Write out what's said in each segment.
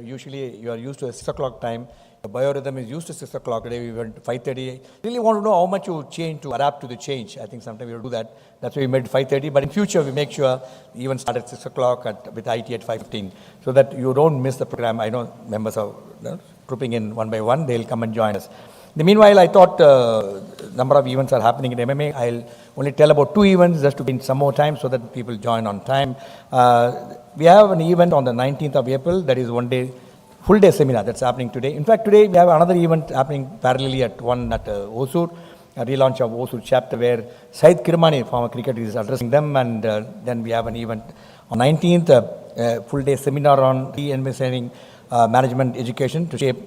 Usually you are used to a 6 o'clock time. The biorhythm is used to 6 o'clock. Today we went to 5:30. Really want to know how much you change to adapt to the change. I think sometimes we do that. That's why we made 5:30. But in future we make sure we even start at 6 o'clock with IT at 5:15 so that you don't miss the program. I know members are trooping in one by one. They'll come and join us. In the meanwhile, I thought number of events are happening in MMA. I'll only tell about 2 events just to be in some more time so that people join on time. We have an event on the 19th of April. That is one day, full day seminar that's happening today. In fact, today we have another event happening parallelly at one at Osur, a relaunch of Osur chapter where Syed Kirmani, former cricketer, is addressing them. And then we have an event on 19th, full day seminar on reinvesting management education to shape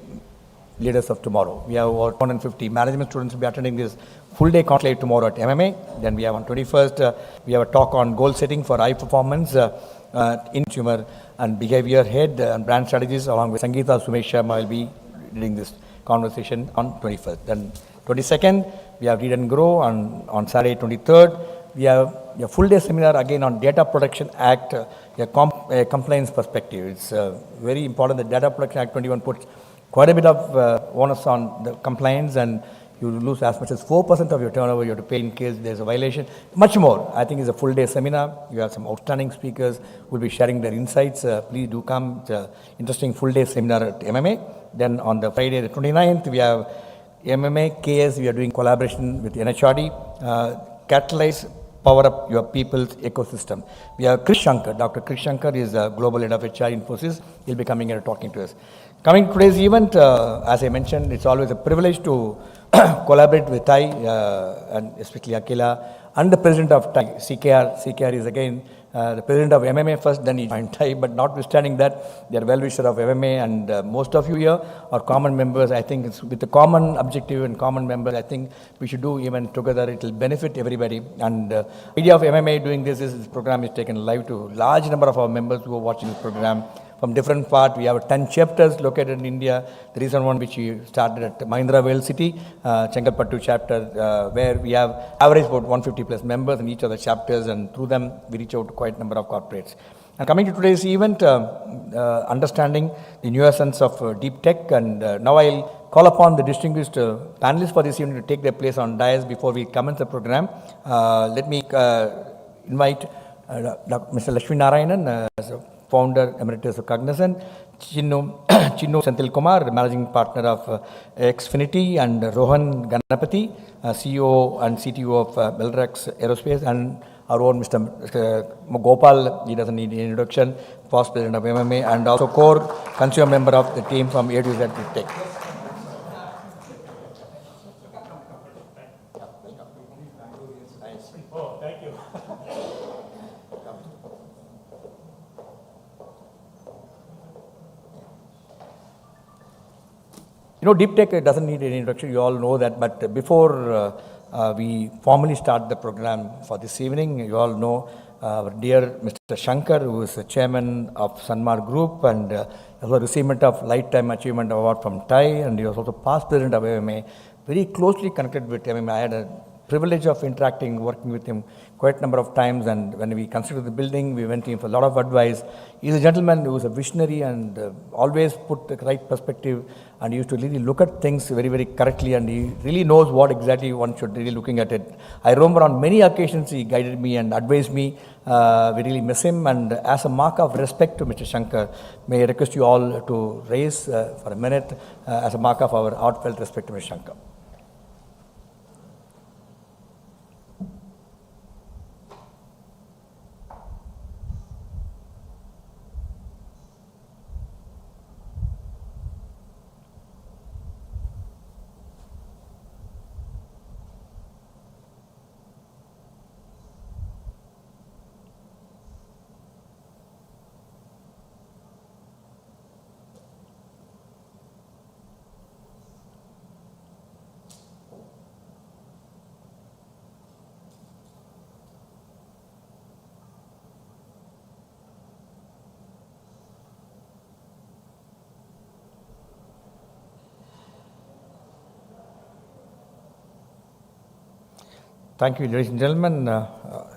leaders of tomorrow. We have over 150 management students will be attending this full day conclave tomorrow at MMA. Then we have on 21st, we have a talk on goal setting for high performance in consumer and behavior head and brand strategies along with Sangeeta Sumesh Sharma will be leading this conversation on 21st. Then 22nd, we have Read and Grow on Saturday 23rd. We have a full day seminar again on Data Protection Act, a compliance perspective. It's very important that Data Protection Act 21 puts quite a bit of onus on the compliance, and you lose as much as 4% of your turnover you have to pay in case there's a violation. Much more. I think it's a full day seminar. You have some outstanding speakers who will be sharing their insights. Please do come. It's an interesting full day seminar at MMA. Then on the Friday the 29th, we have MMA-KAS. We are doing collaboration with NHRD. Catalyze, power up your people's ecosystem. We have Krish Shankar. Dr. Krish Shankar is a global head of HR Infosys. He'll be coming here and talking to us. Coming to today's event, as I mentioned, it's always a privilege to collaborate with TiE and especially Akila and the president of TiE, CKR. CKR is again the president of MMA first, then he joined TiE, but notwithstanding that, they are well-wisher of MMA, and most of you here are common members. I think it's with the common objective and common members, I think we should do even together. It will benefit everybody. And the idea of MMA doing this is this program is taken live to large number of our members who are watching this program from different parts. We have 10 chapters located in India. The recent one which we started at Mahindra World City, Chengalpattu chapter, where we have average about 150 plus members in each of the chapters, and through them we reach out to quite a number of corporates. And coming to today's event, understanding the nuances of deep tech, and now I'll call upon the distinguished panelists for this evening to take their place on dais before we commence the program. Let me invite Mr. Lakshminarayanan, founder Emeritus of Cognizant, Chinnu Senthilkumar, managing partner of Exfinity, and Rohan M Ganapathy, CEO and CTO of Bellatrix Aerospace, and our own Mr. Gopal. He doesn't need any introduction, past president of MMA, and also core consumer member of the team from A to Z of Deeptech. You know, deep tech doesn't need any introduction, you all know that, but before we formally start the program for this evening, you all know our dear Mr. Shankar, who is the chairman of Sanmar Group, and also recipient of Lifetime Achievement Award from TiE, and he was also past president of MMA, very closely connected with MMA. I had a privilege of interacting, working with him quite a number of times, and when we considered the building, we went to him for a lot of advice. He's a gentleman who is a visionary and always put the right perspective, and he used to really look at things very, very correctly, and he really knows what exactly one should really looking at it. I remember on many occasions he guided me and advised me. We really miss him, and as a mark of respect to Mr. Shankar, may I request you all to raise for a minute as a mark of our heartfelt respect to Mr. Shankar. Thank you, ladies and gentlemen.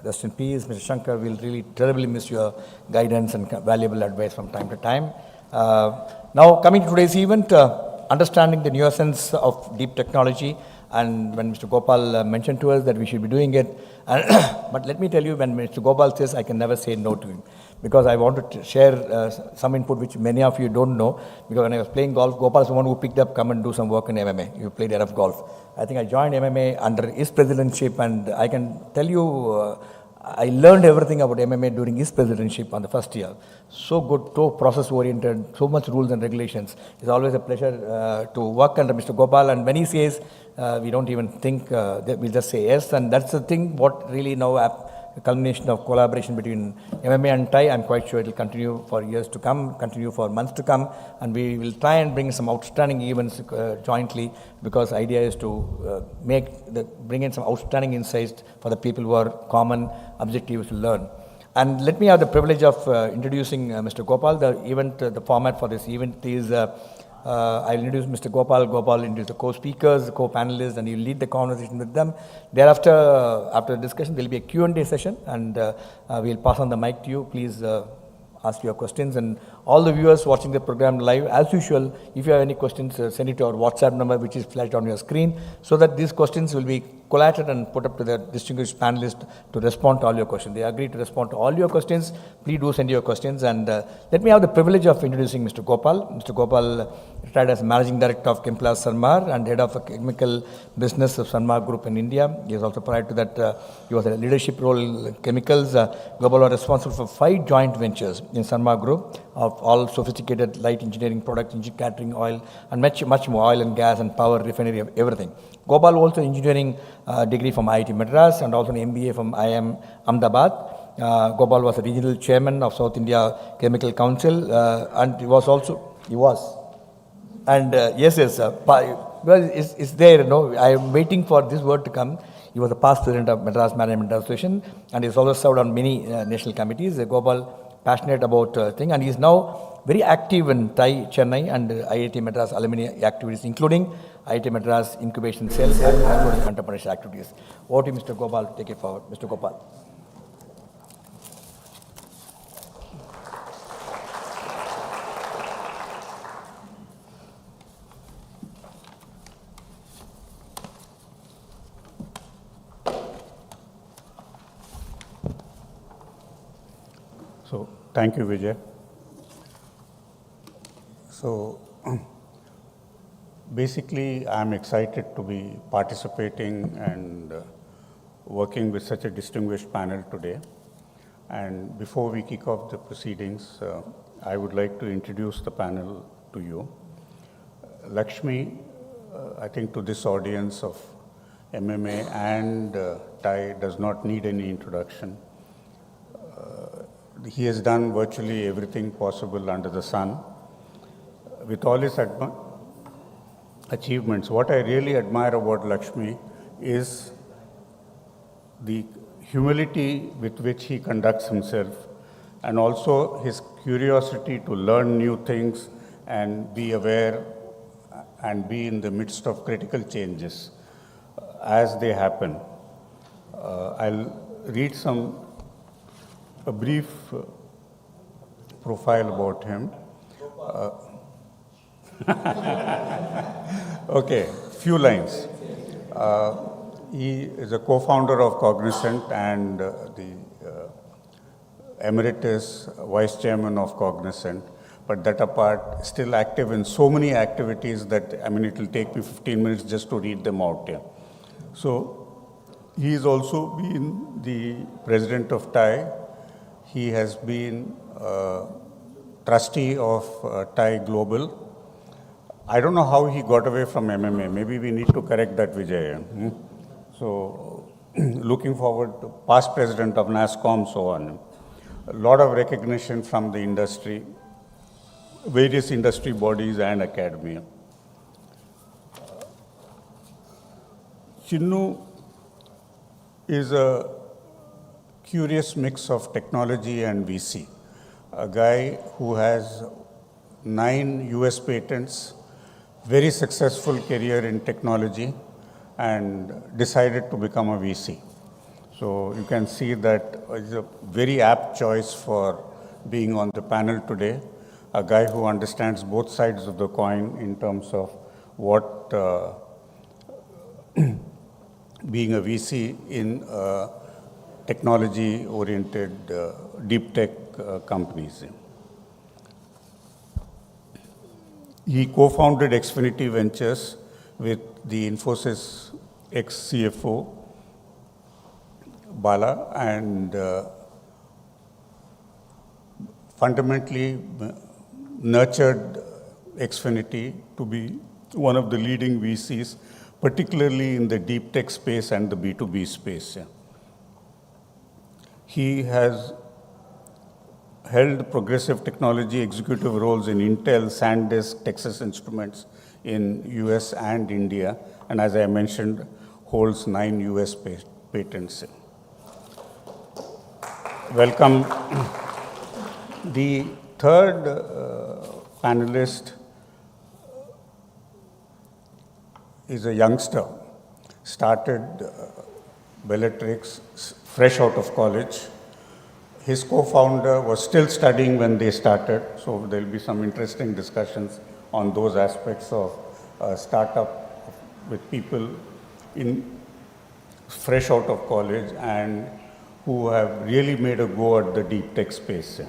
Rest in peace, Mr. Shankar. We'll really terribly miss your guidance and valuable advice from time to time. Now, coming to today's event, understanding the nuances of deep technology, and when Mr. Gopal mentioned to us that we should be doing it, and but let me tell you, when Mr. Gopal says, I can never say no to him, because I want to share some input which many of you don't know, because when I was playing golf, Gopal is the one who picked up, come and do some work in MMA. You played enough golf. I think I joined MMA under his presidentship, and I can tell you, I learned everything about MMA during his presidentship on the first year. So good, so process-oriented, so much rules and regulations. It's always a pleasure to work under Mr. Gopal, and when he says, we don't even think, we'll just say yes, and that's the thing, what really now a culmination of collaboration between MMA and TiE. I'm quite sure it will continue for years to come, continue for months to come, and we will try and bring some outstanding events jointly, because the idea is to bring in some outstanding insights for the people who are common objectives to learn. And let me have the privilege of introducing Mr. Gopal. The event, the format for this event is I'll introduce Mr. Gopal. Gopal introduce the co-speakers, the co-panelists, and he'll lead the conversation with them. Thereafter, after the discussion, there will be a Q&A session, and we'll pass on the mic to you. Please ask your questions, and all the viewers watching the program live, as usual, if you have any questions, send it to our WhatsApp number, which is flashed on your screen, so that these questions will be collated and put up to the distinguished panelists to respond to all your questions. They agree to respond to all your questions. Please do send your questions, and let me have the privilege of introducing Mr. Gopal. Mr. Gopal retired as Managing Director of Chemplast Sanmar and Head of a Chemical Business of Sanmar Group in India. He is also, prior to that, he was a leadership role in chemicals. Gopal was responsible for 5 joint ventures in Sanmar Group of all sophisticated light engineering products, engine catering, oil, and much more, oil and gas and power, refinery, everything. Gopal also engineering degree from IIT Madras and also an MBA from IIM Ahmedabad. Gopal was a regional chairman of South India Chemical Council, and he was. And yes, well, it's there, I am waiting for this word to come. He was the past president of Madras Management Association, and he's also served on many national committees. Gopal, passionate about things, and he is now very active in TiE Chennai and IIT Madras alumni activities, including IIT Madras incubation cells and entrepreneurship activities. Over to Mr. Gopal to take it forward. Mr. Gopal. So, thank you, Vijay. So, basically, I'm excited to be participating and working with such a distinguished panel today. And before we kick off the proceedings, I would like to introduce the panel to you. Lakshmi, I think to this audience of MMA and TiE does not need any introduction. He has done virtually everything possible under the sun. With all his achievements, what I really admire about Lakshmi is the humility with which he conducts himself, and also his curiosity to learn new things and be aware and be in the midst of critical changes as they happen. I'll read a brief profile about him. Okay, few lines. He is a co-founder of Cognizant and the Emeritus Vice Chairman of Cognizant. But that apart, still active in so many activities that, it will take me 15 minutes just to read them out here. So, he has also been the president of TiE. He has been trustee of TiE Global. I don't know how he got away from MMA. Maybe we need to correct that, Vijay. So, looking forward to past president of NASSCOM, so on. A lot of recognition from the industry, various industry bodies and academia. Chinnu is a curious mix of technology and VC. A guy who has 9 US patents, very successful career in technology, and decided to become a VC. So you can see that it's a very apt choice for being on the panel today. a guy who understands both sides of the coin in terms of what being a VC in technology-oriented deep tech companies. He co-founded Exfinity Ventures with the Infosys ex-CFO Bala, and fundamentally nurtured Exfinity to be one of the leading VCs, particularly in the deep tech space and the B2B space. He has held progressive technology executive roles in Intel, SanDisk, Texas Instruments in US and India, and as I mentioned, holds 9 US patents. Welcome. The third panelist is a youngster, started Bellatrix fresh out of college. His co-founder was still studying when they started, so there will be some interesting discussions on those aspects of startup with people fresh out of college and who have really made a go at the deep tech space.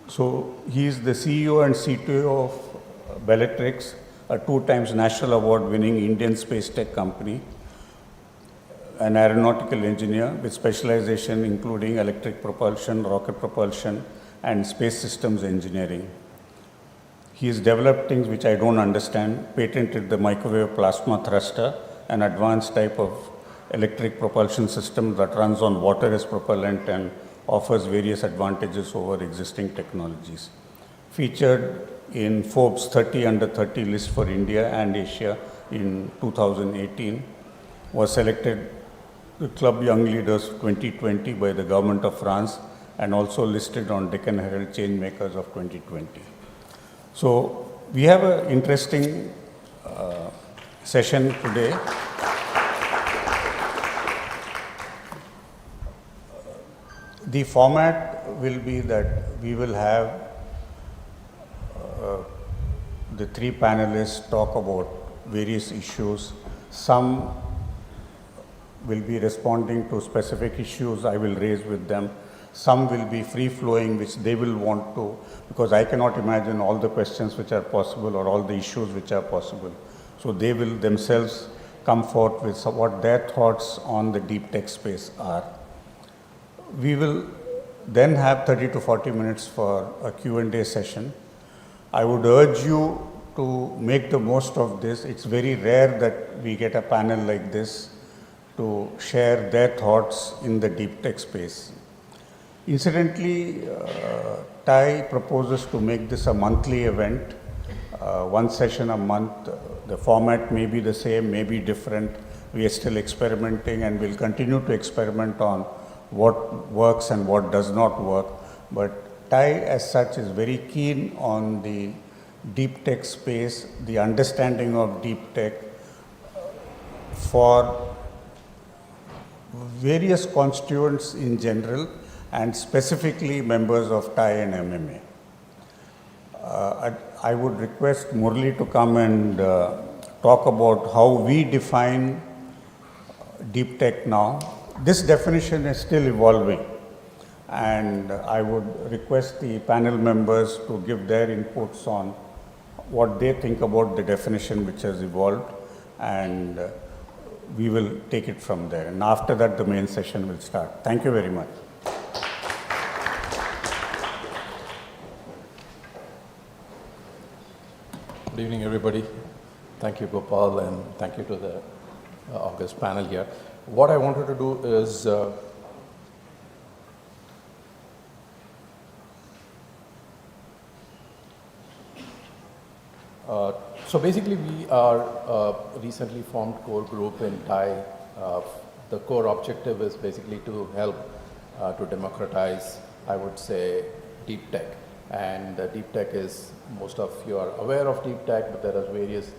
So he is the CEO and CTO of Bellatrix, a 2 times national award-winning Indian space tech company, an aeronautical engineer with specialization including electric propulsion, rocket propulsion, and space systems engineering. He has developed things which I don't understand, patented the microwave plasma thruster, an advanced type of electric propulsion system that runs on water as propellant and offers various advantages over existing technologies. Featured in Forbes 30 under 30 list for India and Asia in 2018, was selected the Club Young Leaders 2020 by the government of France and also listed on Deccan Herald Changemakers of 2020. So we have an interesting session today. The format will be that we will have the 3 panelists talk about various issues. Some will be responding to specific issues I will raise with them. Some will be free-flowing, which they will want to, because I cannot imagine all the questions which are possible or all the issues which are possible. So they will themselves come forth with what their thoughts on the deep tech space are. We will then have 30 to 40 minutes for a Q&A session. I would urge you to make the most of this. It's very rare that we get a panel like this to share their thoughts in the deep tech space. Incidentally, TiE proposes to make this a monthly event, 1 session a month. The format may be the same, may be different. We are still experimenting and will continue to experiment on what works and what does not work. But TiE as such is very keen on the deep tech space, the understanding of deep tech for various constituents in general and specifically members of TiE and MMA. I would request Murli to come and talk about how we define deep tech now. This definition is still evolving, and I would request the panel members to give their inputs on what they think about the definition which has evolved, and we will take it from there. And after that, the main session will start. Thank you very much. Good evening, everybody. Thank you, Gopal, and thank you to the August panel here. What I wanted to do is so basically we are a recently formed core group in TiE. The core objective is basically to help to democratize, I would say, deep tech. And deep tech is, most of you are aware of deep tech, but there are various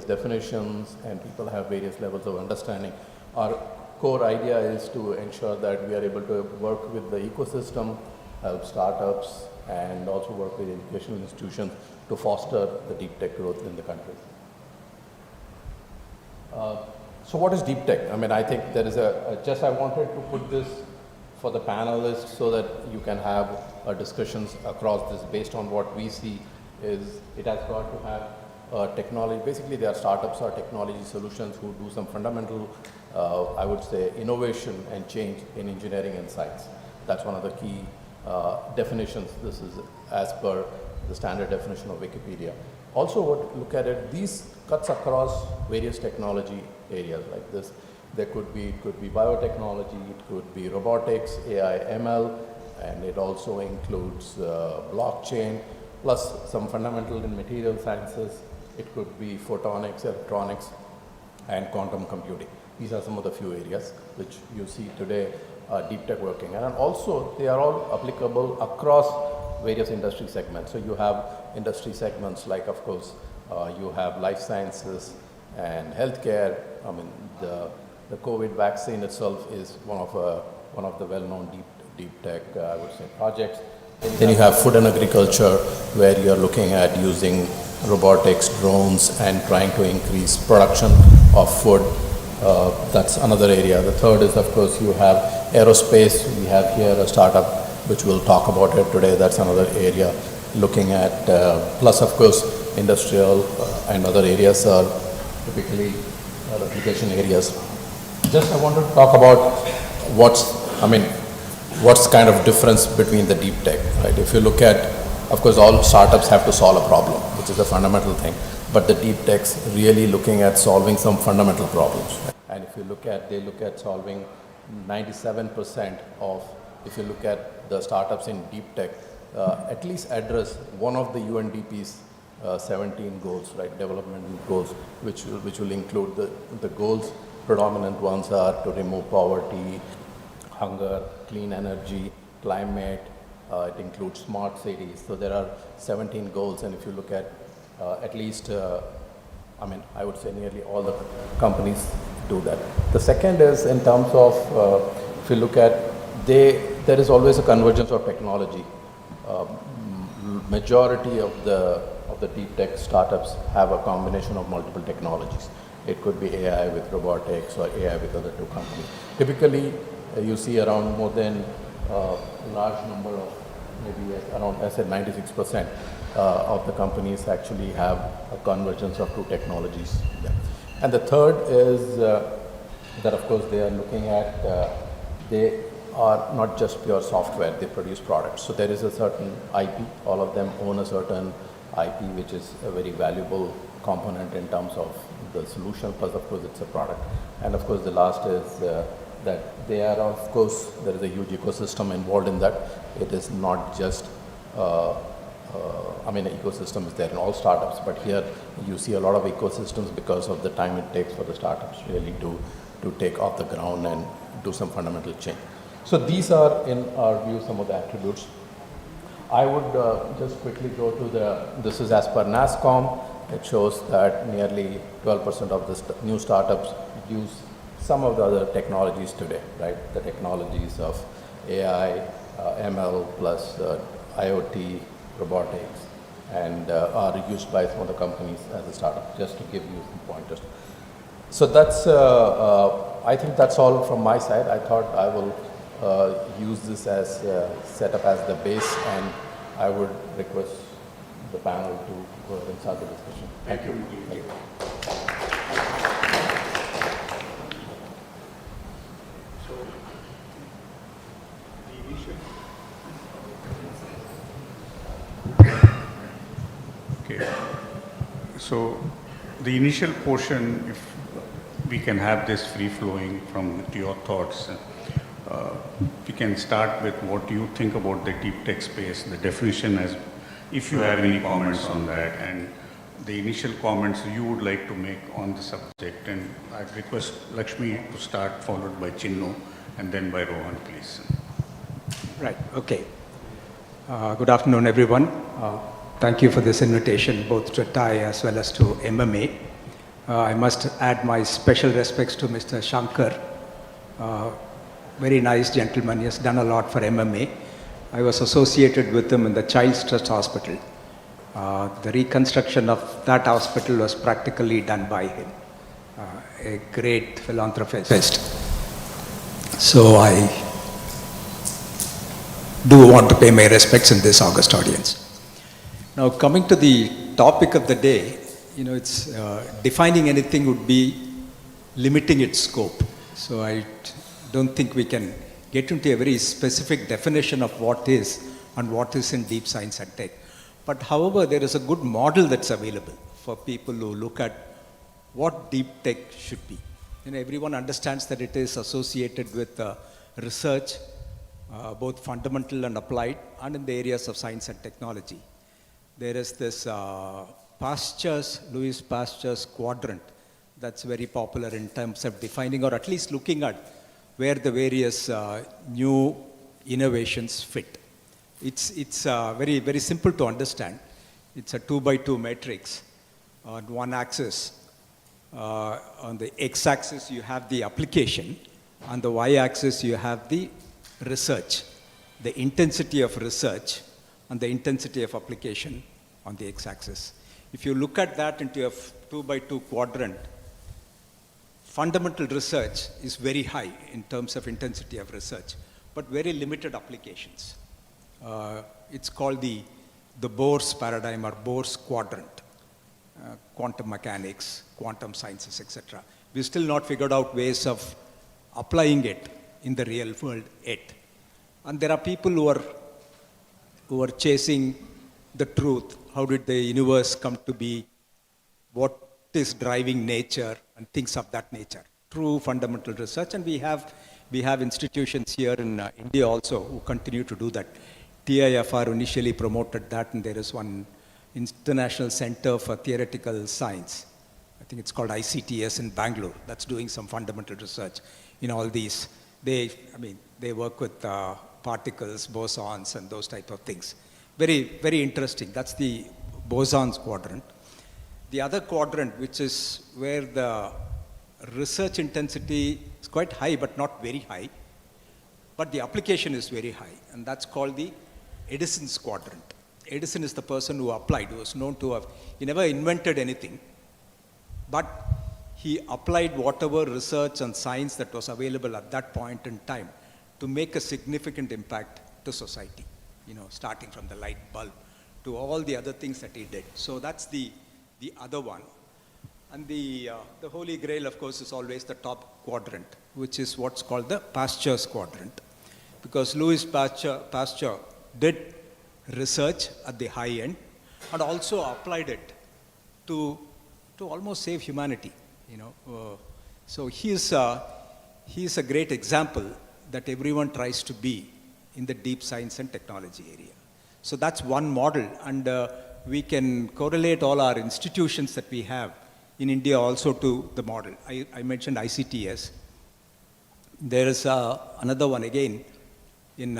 definitions and people have various levels of understanding. Our core idea is to ensure that we are able to work with the ecosystem, help startups, and also work with educational institutions to foster the deep tech growth in the country. So what is deep tech? I mean, I think there is I wanted to put this for the panelists so that you can have discussions across this based on what we see is it has got to have technology. Basically, there are startups or technology solutions who do some fundamental, I would say, innovation and change in engineering and science. That's one of the key definitions. This is as per the standard definition of Wikipedia. Also, look at it, these cuts across various technology areas like this. It could be biotechnology, it could be robotics, AI, ML, and it also includes blockchain, plus some fundamental in material sciences. It could be photonics, electronics, and quantum computing. These are some of the few areas which you see today deep tech working. And also, they are all applicable across various industry segments. So you have industry segments like, of course, you have life sciences and healthcare. I mean, the COVID vaccine itself is one of the well-known deep tech, I would say, projects. Then you have food and agriculture, where you are looking at using robotics, drones, and trying to increase production of food. That's another area. The third is, of course, you have aerospace. We have here a startup which we'll talk about it today. That's another area looking at, plus, of course, industrial and other areas are typically application areas. Just I wanted to talk about what's kind of difference between the deep tech, right? If you look at, of course, all startups have to solve a problem, which is a fundamental thing, but the deep tech's really looking at solving some fundamental problems. Right? And if you they look at solving 97% of, if you look at the startups in deep tech, at least address one of the UNDP's 17 goals, right? Development goals, which will include the goals. Predominant ones are to remove poverty, hunger, clean energy, climate. It includes smart cities. So there are 17 goals, and if you look at least, I would say nearly all the companies do that. The second is in terms of, if you look at, there is always a convergence of technology. Majority of the deep tech startups have a combination of multiple technologies. It could be AI with robotics or AI with other two companies. Typically, you see around more than a large number of, maybe around, I said 96% of the companies actually have a convergence of two technologies. Yeah. And the third is that, of course, they are looking at, they are not just pure software, they produce products. So there is a certain IP, all of them own a certain IP, which is a very valuable component in terms of the solution, plus of course it's a product. And of course the last is that they are, of course, there is a huge ecosystem involved in that. It is not just, an ecosystem is there in all startups, but here you see a lot of ecosystems because of the time it takes for the startups really to take off the ground and do some fundamental change. So these are, in our view, some of the attributes. I would just quickly go to this is as per NASSCOM. It shows that nearly 12% of the new startups use some of the other technologies today, right? The technologies of AI, ML, plus IoT, robotics, and are used by some of the companies as a startup, just to give you some pointers. So that's, I think that's all from my side. I thought I will use this as set up as the base, and I would request the panel to go ahead and start the discussion. Thank you. Thank you. So the initial portion, if we can have this free-flowing from your thoughts, we can start with what you think about the deep tech space, the definition, as if you have any comments on that, and the initial comments you would like to make on the subject. And I'd request Lakshmi to start, followed by Chinnu, and then by Rohan, please. Right, okay. Good afternoon, everyone. Thank you for this invitation, both to TiE as well as to MMA. I must add my special respects to Mr. Shankar Very nice gentleman. He has done a lot for MMA. I was associated with him in the Child's Trust Hospital. The reconstruction of that hospital was practically done by him. A great philanthropist. So I do want to pay my respects in this august audience. Now, coming to the topic of the day, it's defining anything would be limiting its scope. So I don't think we can get into a very specific definition of what is and what is in deep science and tech. But however, there is a good model that's available for people who look at what deep tech should be. Everyone understands that it is associated with research, both fundamental and applied, and in the areas of science and technology. There is this Louis Pasteur's quadrant that's very popular in terms of defining, or at least looking at where the various new innovations fit. It's very, very simple to understand. It's a 2x2 matrix. On one axis, on the x-axis, you have the application. On the y-axis, you have the research, the intensity of research, and the intensity of application on the x-axis. If you look at that into a 2x2 quadrant, fundamental research is very high in terms of intensity of research, but very limited applications. It's called the Bohr's paradigm or Bohr's quadrant. Quantum mechanics, quantum sciences, etc. We've still not figured out ways of applying it in the real world yet. And there are people who are chasing the truth. How did the universe come to be? What is driving nature and things of that nature? True fundamental research, and we have institutions here in India also who continue to do that. TIFR initially promoted that, and there is one International Center for Theoretical Science. I think it's called ICTS in Bangalore. That's doing some fundamental research in all these. They work with particles, bosons, and those type of things. Very, very interesting. That's the bosons quadrant. The other quadrant, which is where the research intensity is quite high, but not very high, but the application is very high, and that's called the Edison's quadrant. Edison is the person who applied, who was known to have, he never invented anything, but he applied whatever research and science that was available at that point in time to make a significant impact to society, starting from the light bulb to all the other things that he did. So that's the other one. And the holy grail, of course, is always the top quadrant, which is what's called the Pasteur's quadrant. Because Louis Pasteur did research at the high end and also applied it to almost save humanity. So he's a great example that everyone tries to be in the deep science and technology area. So that's one model, and we can correlate all our institutions that we have in India also to the model. I mentioned ICTS. There is another one again in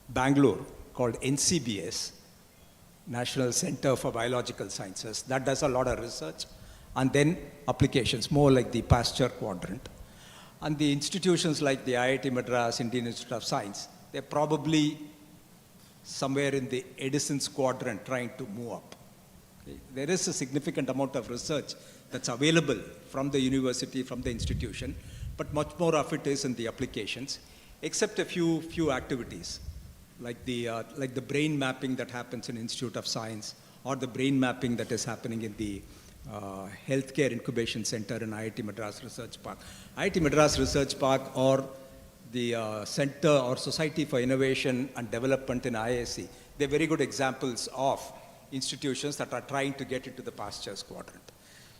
Bangalore called NCBS, National Center for Biological Sciences. That does a lot of research and then applications, more like the Pasteur quadrant. And the institutions like the IIT Madras, Indian Institute of Science, they're probably somewhere in the Edison's quadrant trying to move up. Okay. There is a significant amount of research that's available from the university, from the institution, but much more of it is in the applications, except a few activities, like the brain mapping that happens in Institute of Science, or the brain mapping that is happening in the Healthcare Incubation Center in IIT Madras Research Park. IIT Madras Research Park or the Center or Society for Innovation and Development in IISc, they're very good examples of institutions that are trying to get into the Pasteur's quadrant.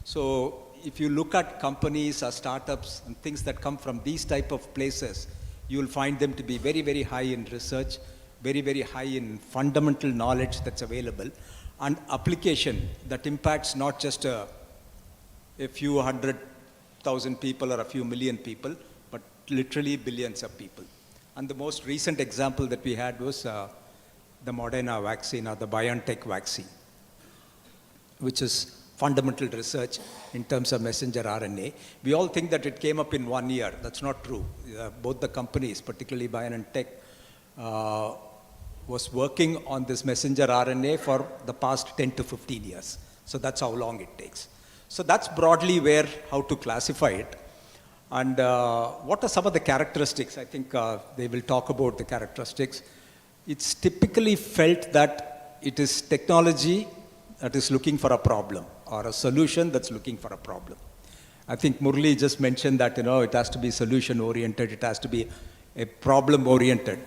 So if you look at companies or startups and things that come from these type of places, you will find them to be very, very high in research, very, very high in fundamental knowledge that's available, and application that impacts not just a few 100,000 people or a few million people, but literally billions of people. And the most recent example that we had was the Moderna vaccine or the BioNTech vaccine, which is fundamental research in terms of messenger RNA. We all think that it came up in 1 year. That's not true. Both the companies, particularly BioNTech, was working on this messenger RNA for the past 10 to 15 years. So that's how long it takes. So that's broadly how to classify it. And what are some of the characteristics? I think they will talk about the characteristics. It's typically felt that it is technology that is looking for a problem, or a solution that's looking for a problem. I think Murli just mentioned that, it has to be solution-oriented, it has to be a problem-oriented.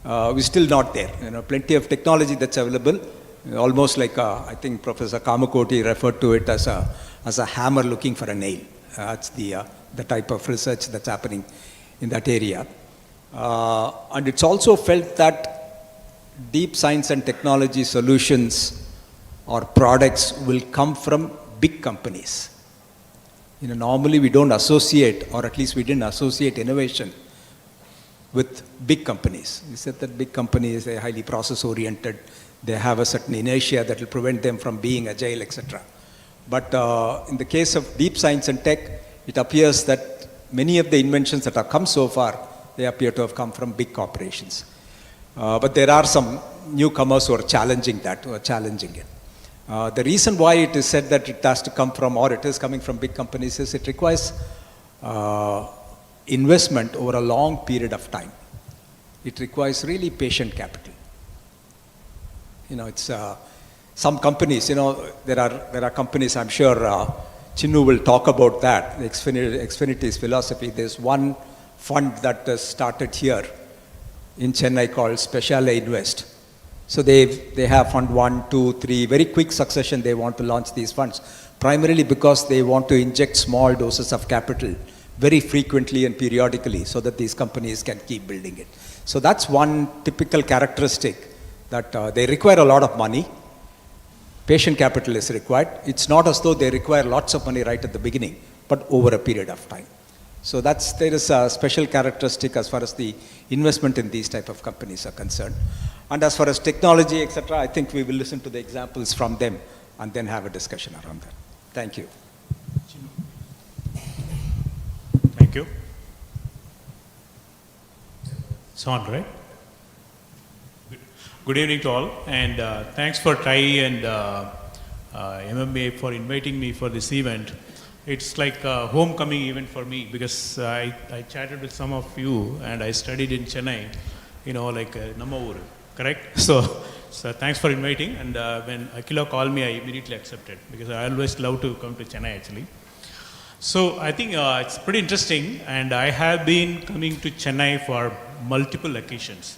We're still not there. Plenty of technology that's available, almost like, I think Professor Kamakoti referred to it as a hammer looking for a nail. That's the type of research that's happening in that area. And it's also felt that deep science and technology solutions or products will come from big companies. Normally we don't associate, or at least we didn't associate innovation with big companies. We said that big companies are highly process-oriented, they have a certain inertia that will prevent them from being agile, etc. But in the case of deep science and tech, it appears that many of the inventions that have come so far, they appear to have come from big corporations. But there are some newcomers who are challenging it. The reason why it is said that it has to come from, or it is coming from big companies, is it requires investment over a long period of time. It requires really patient capital. It's some companies, there are companies, I'm sure Chinnu will talk about that, Exfinity's philosophy. There's one fund that is started here in Chennai called Speciale Invest. So they have fund 1, 2, 3, very quick succession they want to launch these funds, primarily because they want to inject small doses of capital very frequently and periodically so that these companies can keep building it. So that's one typical characteristic, that they require a lot of money. Patient capital is required. It's not as though they require lots of money right at the beginning, but over a period of time. So there is a special characteristic as far as the investment in these type of companies are concerned. And as far as technology, etc., I think we will listen to the examples from them and then have a discussion around that. Thank you. Thank you. It's on, right? Good evening to all, and thanks for TiE and MMA for inviting me for this event. It's like a homecoming event for me, because I chatted with some of you and I studied in Chennai, like Namma Ooru, correct? So thanks for inviting, and when Akila called me, I immediately accepted, because I always love to come to Chennai actually. So I think it's pretty interesting, and I have been coming to Chennai for multiple occasions.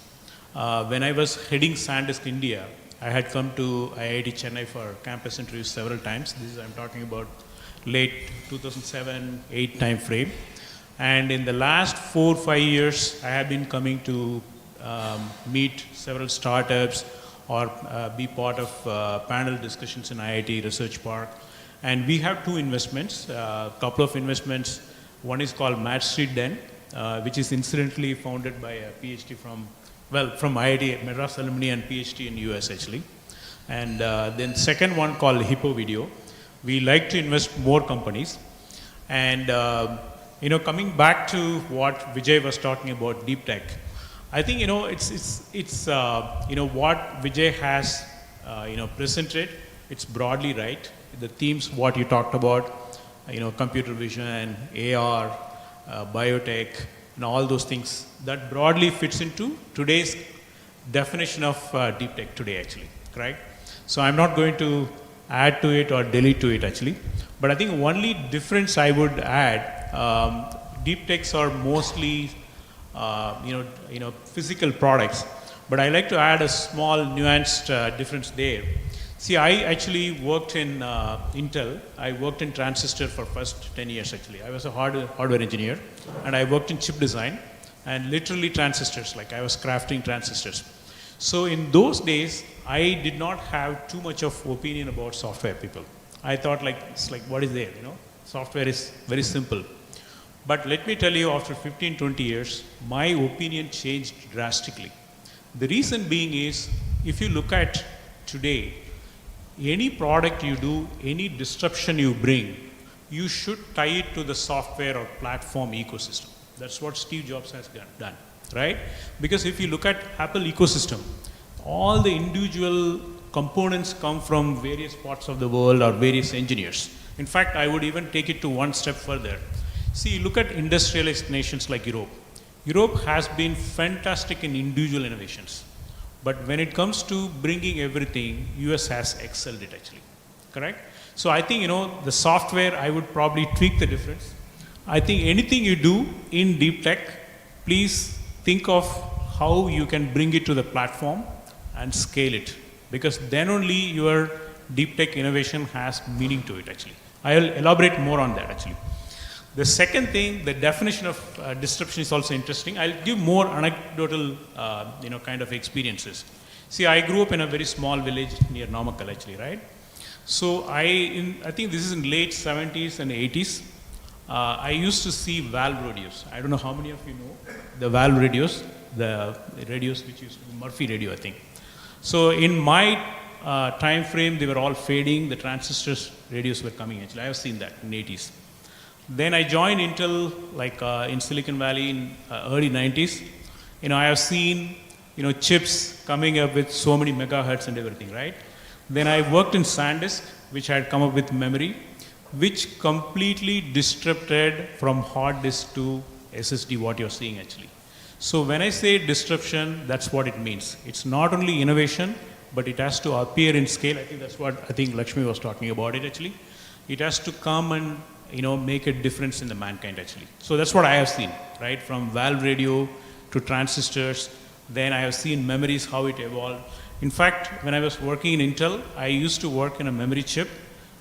When I was heading SanDisk India, I had come to IIT Chennai for campus interviews several times. I'm talking about late 2007-8 time frame. And in the last 4 or 5 years, I have been coming to meet several startups or be part of panel discussions in IIT Research Park. And we have 2 investments, a couple of investments. One is called Madstreet Den, which is incidentally founded by a PhD from IIT Madras alumni and PhD in US actually. And then second one called Hippo Video. We like to invest more companies. And coming back to what Vijay was talking about, deep tech, I think it's what Vijay has presented. It's broadly right. The themes what you talked about, computer vision, AR, biotech, and all those things, that broadly fits into today's definition of deep tech today actually, right? So I'm not going to add to it or delete to it actually, but I think only difference I would add, deep techs are mostly physical products, but I like to add a small nuanced difference there. See, I actually worked in Intel. I worked in transistor for first 10 years actually. I was a hardware engineer, and I worked in chip design and literally transistors, like I was crafting transistors. So in those days, I did not have too much of opinion about software people. I thought it's like what is there, software is very simple. But let me tell you, after 15, 20 years, my opinion changed drastically. The reason being is, if you look at today, any product you do, any disruption you bring, you should tie it to the software or platform ecosystem. That's what Steve Jobs has done, right? Because if you look at Apple ecosystem, all the individual components come from various parts of the world or various engineers. In fact, I would even take it to one step further. See, look at industrialized nations like Europe. Europe has been fantastic in individual innovations. But when it comes to bringing everything, US has excelled it actually, correct? So I think, the software, I would probably tweak the difference. I think anything you do in deep tech, please think of how you can bring it to the platform and scale it. Because then only your deep tech innovation has meaning to it actually. I'll elaborate more on that actually. The second thing, the definition of disruption is also interesting. I'll give more anecdotal, kind of experiences. See, I grew up in a very small village near Namakkal actually, right? So I think this is in late 70s and 80s. I used to see valve radios. I don't know how many of you know the valve radios, the radios which used to be Murphy radio, I think. So in my time frame, they were all fading. The transistors radios were coming actually. I have seen that in the 80s. Then I joined Intel, in Silicon Valley in early 90s. I have seen, chips coming up with so many megahertz and everything, right? Then I worked in SanDisk, which had come up with memory, which completely disrupted from hard disk to SSD, what you're seeing actually. So when I say disruption, that's what it means. It's not only innovation, but it has to appear in scale. I think that's what Lakshmi was talking about it actually. It has to come and make a difference in the mankind actually. So that's what I have seen, right? From valve radio to transistors. Then I have seen memories, how it evolved. In fact, when I was working in Intel, I used to work in a memory chip,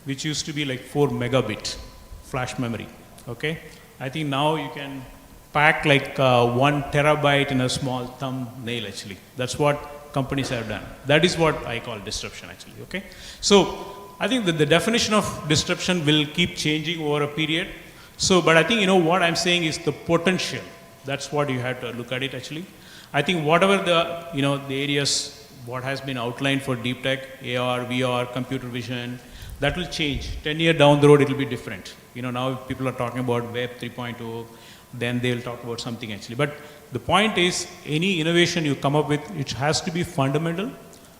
which used to be like 4 megabit flash memory, okay? I think now you can pack 1 terabyte in a small thumbnail actually. That's what companies have done. That is what I call disruption actually, okay? So I think that the definition of disruption will keep changing over a period. So, but I think, what I'm saying is the potential. That's what you have to look at it actually. I think whatever the, the areas, what has been outlined for deep tech, AR, VR, computer vision, that will change. 10 years down the road, it will be different. Now people are talking about Web 3.0, then they'll talk about something actually. But the point is, any innovation you come up with, it has to be fundamental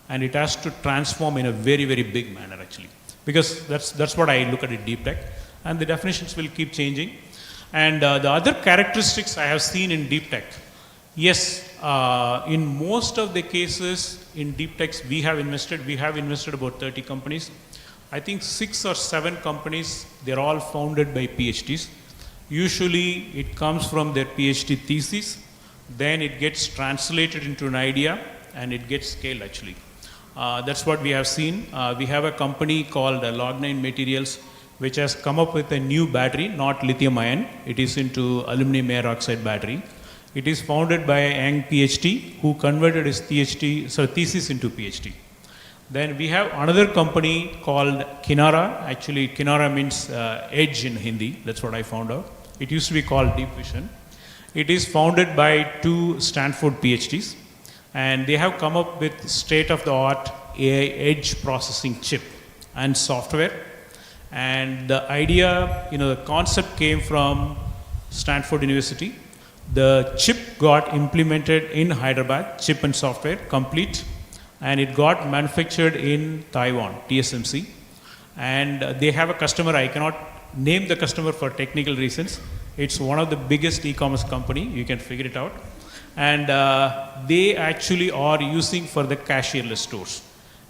and it has to transform in a very, very big manner actually. Because that's what I look at it deep tech. And the definitions will keep changing. And the other characteristics I have seen in deep tech, yes, in most of the cases in deep techs we have invested about 30 companies. I think 6 or 7 companies, they're all founded by PhDs. Usually it comes from their PhD thesis, then it gets translated into an idea and it gets scaled actually. That's what we have seen. We have a company called Log9 Materials, which has come up with a new battery, not lithium ion. It is into aluminum air oxide battery. It is founded by a young PhD who converted his thesis into PhD. Then we have another company called Kinara. Actually, Kinara means edge in Hindi. That's what I found out. It used to be called Deep Vision. It is founded by 2 Stanford PhDs. And they have come up with state-of-the-art AI edge processing chip and software. And the idea, the concept came from Stanford University. The chip got implemented in Hyderabad, chip and software, complete. And it got manufactured in Taiwan, TSMC. And they have a customer, I cannot name the customer for technical reasons. It's one of the biggest e-commerce company, you can figure it out. And they actually are using for the cashierless stores.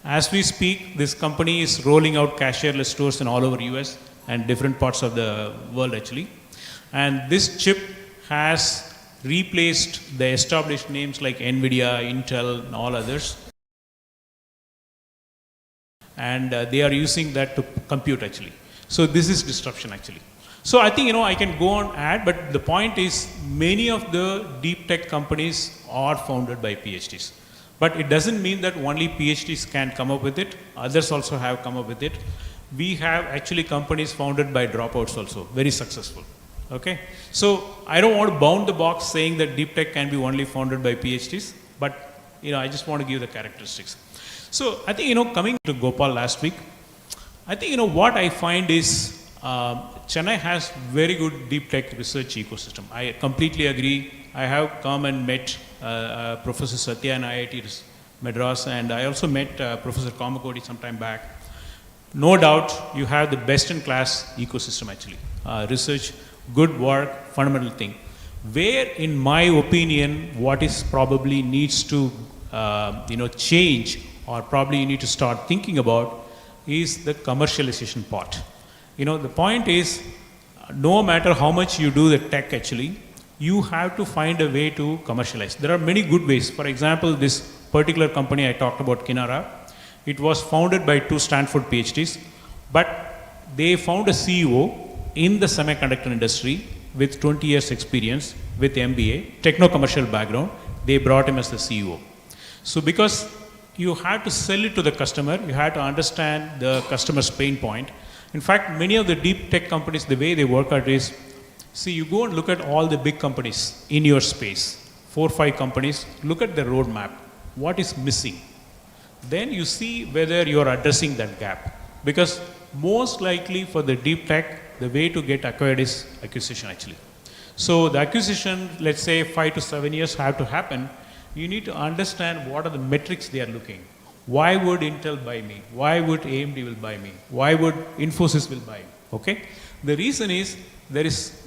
As we speak, this company is rolling out cashierless stores in all over US and different parts of the world actually. And this chip has replaced the established names like NVIDIA, Intel, and all others. And they are using that to compute actually. So this is disruption actually. So I think, I can go on add, but the point is many of the deep tech companies are founded by PhDs. But it doesn't mean that only PhDs can come up with it. Others also have come up with it. We have actually companies founded by dropouts also, very successful. Okay. So I don't want to bound the box saying that deep tech can be only founded by PhDs, but I just want to give the characteristics. So I think, coming to Gopal last week, I think, what I find is Chennai has very good deep tech research ecosystem. I completely agree. I have come and met Professor Satya in IIT Madras, and I also met Professor Kamakodi some time back. No doubt you have the best in class ecosystem actually. Research, good work, fundamental thing. Where in my opinion, what is probably needs to change, or probably you need to start thinking about, is the commercialization part. The point is, no matter how much you do the tech actually, you have to find a way to commercialize. There are many good ways. For example, this particular company I talked about, Kinara, it was founded by 2 Stanford PhDs, but they found a CEO in the semiconductor industry with 20 years experience, with MBA, techno-commercial background. They brought him as the CEO. So because you have to sell it to the customer, you have to understand the customer's pain point. In fact, many of the deep tech companies, the way they work out is, see, you go and look at all the big companies in your space, 4 or 5 companies, look at the roadmap, what is missing. Then you see whether you are addressing that gap. Because most likely for the deep tech, the way to get acquired is acquisition actually. So the acquisition, let's say 5 to 7 years have to happen. You need to understand what are the metrics they are looking. Why would Intel buy me? Why would AMD will buy me? Why would Infosys will buy me? Okay? The reason is,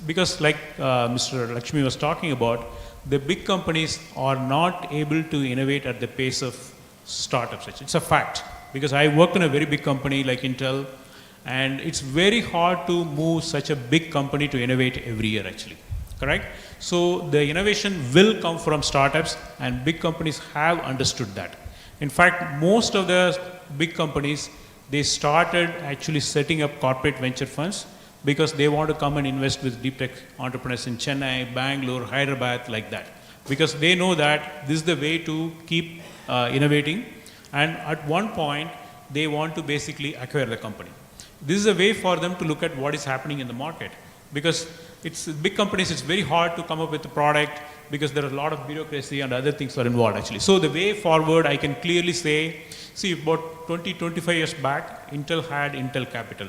because like Mr. Lakshmi was talking about, the big companies are not able to innovate at the pace of startups. It's a fact. Because I worked in a very big company like Intel, and it's very hard to move such a big company to innovate every year actually. Correct? So the innovation will come from startups, and big companies have understood that. In fact, most of the big companies, they started actually setting up corporate venture funds because they want to come and invest with deep tech entrepreneurs in Chennai, Bangalore, Hyderabad, like that. Because they know that this is the way to keep innovating, and at one point, they want to basically acquire the company. This is a way for them to look at what is happening in the market. Because it's big companies, it's very hard to come up with a product because there are a lot of bureaucracy and other things are involved actually. So the way forward, I can clearly say, see, about 25 years back, Intel had Intel Capital.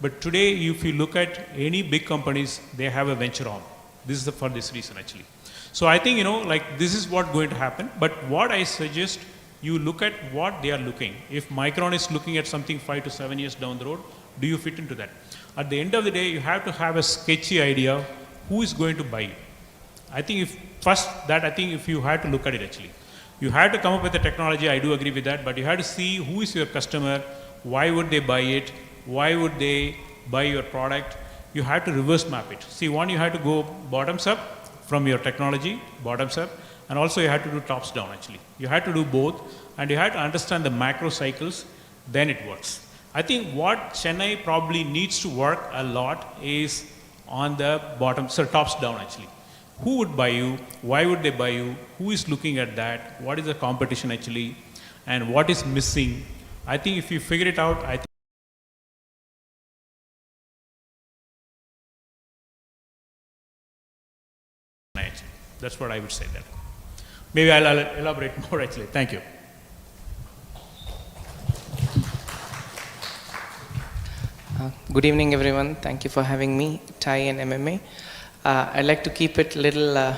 But today, if you look at any big companies, they have a venture arm. This is for this reason actually. So I think, this is what going to happen. But what I suggest, you look at what they are looking. If Micron is looking at something 5 to 7 years down the road, do you fit into that? At the end of the day, you have to have a sketchy idea who is going to buy you. I think if you had to look at it actually. You had to come up with a technology, I do agree with that, but you have to see who is your customer, why would they buy it, why would they buy your product. You have to reverse map it. See, one, you have to go bottoms up from your technology, bottoms up, and also you have to do tops down actually. You have to do both, and you have to understand the macro cycles, then it works. I think what Chennai probably needs to work a lot is on the bottom, tops down actually. Who would buy you? Why would they buy you? Who is looking at that? What is the competition actually? And what is missing? I think if you figure it out, I think that's what I would say there. Maybe I'll elaborate more actually. Thank you. Good evening, everyone. Thank you for having me, TiE and MMA. I'd like to keep it a little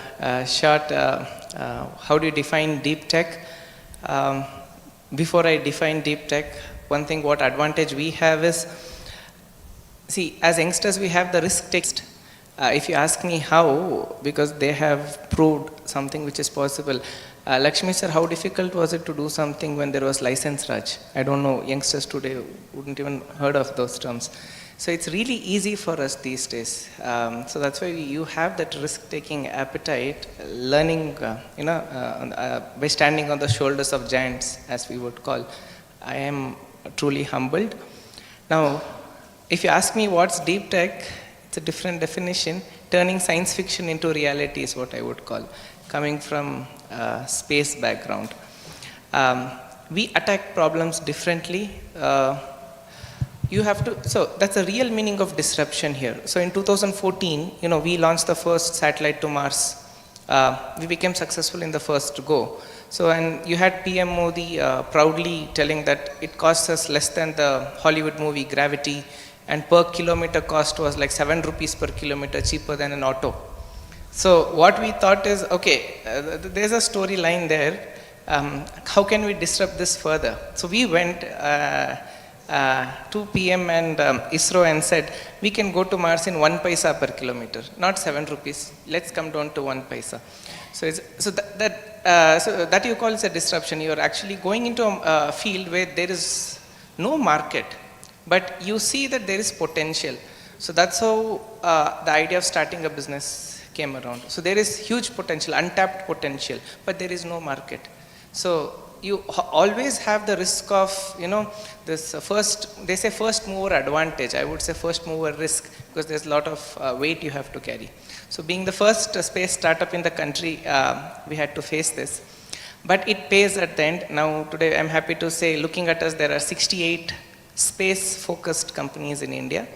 short. How do you define deep tech? Before I define deep tech, one thing, what advantage we have is, see, as youngsters, we have the risk taste. If you ask me how, because they have proved something which is possible. Lakshmi sir, how difficult was it to do something when there was license Raj? I don't know, youngsters today wouldn't even heard of those terms. So it's really easy for us these days. So that's why you have that risk-taking appetite, learning, by standing on the shoulders of giants, as we would call. I am truly humbled. Now, if you ask me what's deep tech, it's a different definition. Turning science fiction into reality is what I would call, coming from space background. We attack problems differently. You have to, so that's the real meaning of disruption here. So in 2014, we launched the first satellite to Mars. We became successful in the first go. So, and you had PM Modi proudly telling that it costs us less than the Hollywood movie Gravity, and per kilometer cost was like 7 rupees per kilometer, cheaper than an auto. So what we thought is, okay, there's a storyline there. How can we disrupt this further? So we went to PM and ISRO and said, we can go to Mars in 1 paisa per kilometer, not 7 rupees. Let's come down to 1 paisa. So that you call is a disruption. You're actually going into a field where there is no market, but you see that there is potential. So that's how the idea of starting a business came around. So there is huge potential, untapped potential, but there is no market. So you always have the risk of, this they say first mover advantage. I would say first mover risk, because there's a lot of weight you have to carry. So being the first space startup in the country, we had to face this. But it pays at the end. Now today I'm happy to say, looking at us, there are 68 space-focused companies in India.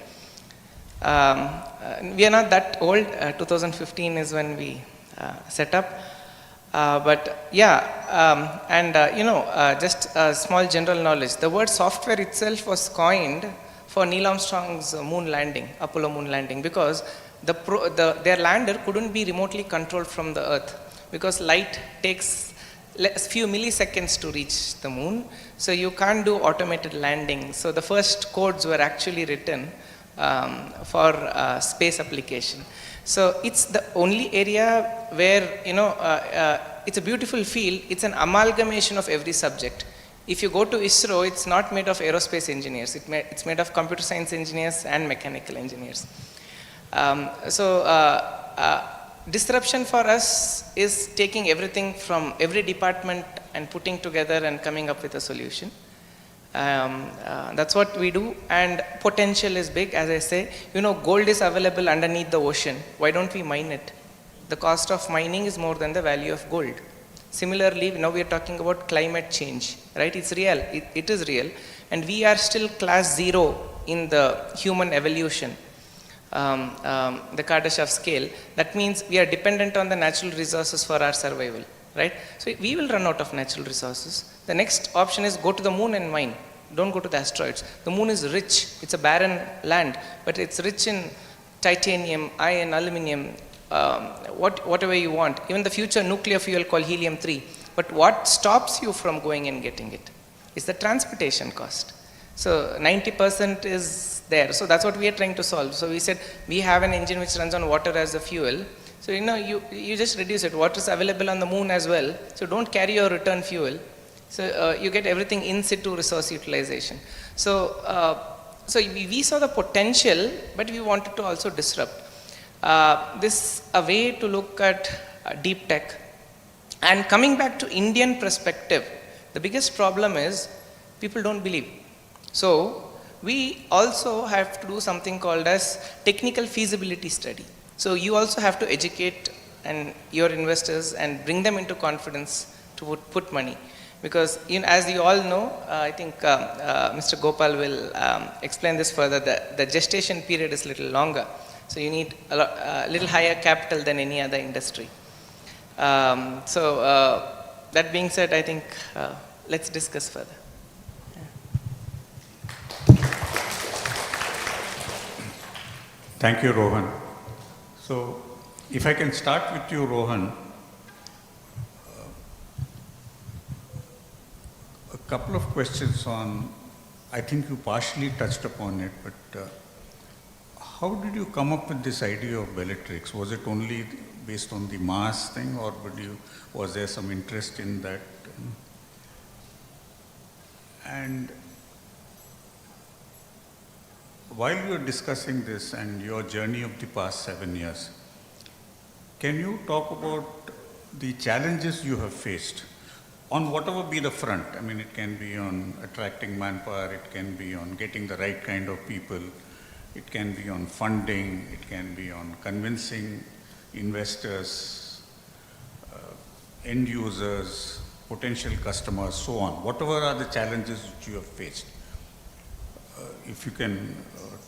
We are not that old. 2015 is when we set up. But yeah, just small general knowledge. The word software itself was coined for Neil Armstrong's moon landing, Apollo moon landing, because their lander couldn't be remotely controlled from the Earth, because light takes a few milliseconds to reach the moon. So you can't do automated landing. So the first codes were actually written for space application. So it's the only area where, it's a beautiful field. It's an amalgamation of every subject. If you go to ISRO, it's not made of aerospace engineers. It's made of computer science engineers and mechanical engineers. Disruption for us is taking everything from every department and putting together and coming up with a solution. That's what we do, and potential is big. As I say, gold is available underneath the ocean. Why don't we mine it? The cost of mining is more than the value of gold. Similarly, now we are talking about climate change, right? It's real, it is real, and we are still class 0 in the human evolution, the Kardashev scale. That means we are dependent on the natural resources for our survival, right? So we will run out of natural resources. The next option is go to the moon and mine. Don't go to the asteroids. The moon is rich. It's a barren land, but it's rich in titanium, iron, aluminum, whatever you want. Even the future nuclear fuel called helium-3. But what stops you from going and getting it is the transportation cost. So 90% is there. So that's what we are trying to solve. So we said we have an engine which runs on water as a fuel. So you just reduce it. Water is available on the moon as well. So don't carry your return fuel. So you get everything in situ resource utilization. So we saw the potential, but we wanted to also disrupt. This a way to look at deep tech. And coming back to Indian perspective, the biggest problem is people don't believe. So we also have to do something called as technical feasibility study. So you also have to educate your investors and bring them into confidence to put money. Because as you all know, I think Mr. Gopal will explain this further, the gestation period is a little longer. So you need a little higher capital than any other industry. That being said, I think let's discuss further. Thank you, Rohan. So if I can start with you, Rohan, a couple of questions on, I think you partially touched upon it, but how did you come up with this idea of Bellatrix? Was it only based on the mass thing, or was there some interest in that? And while you are discussing this and your journey of the past 7 years, can you talk about the challenges you have faced on whatever be the front? I mean, it can be on attracting manpower, it can be on getting the right kind of people, it can be on funding, it can be on convincing investors, end users, potential customers, so on. Whatever are the challenges which you have faced? If you can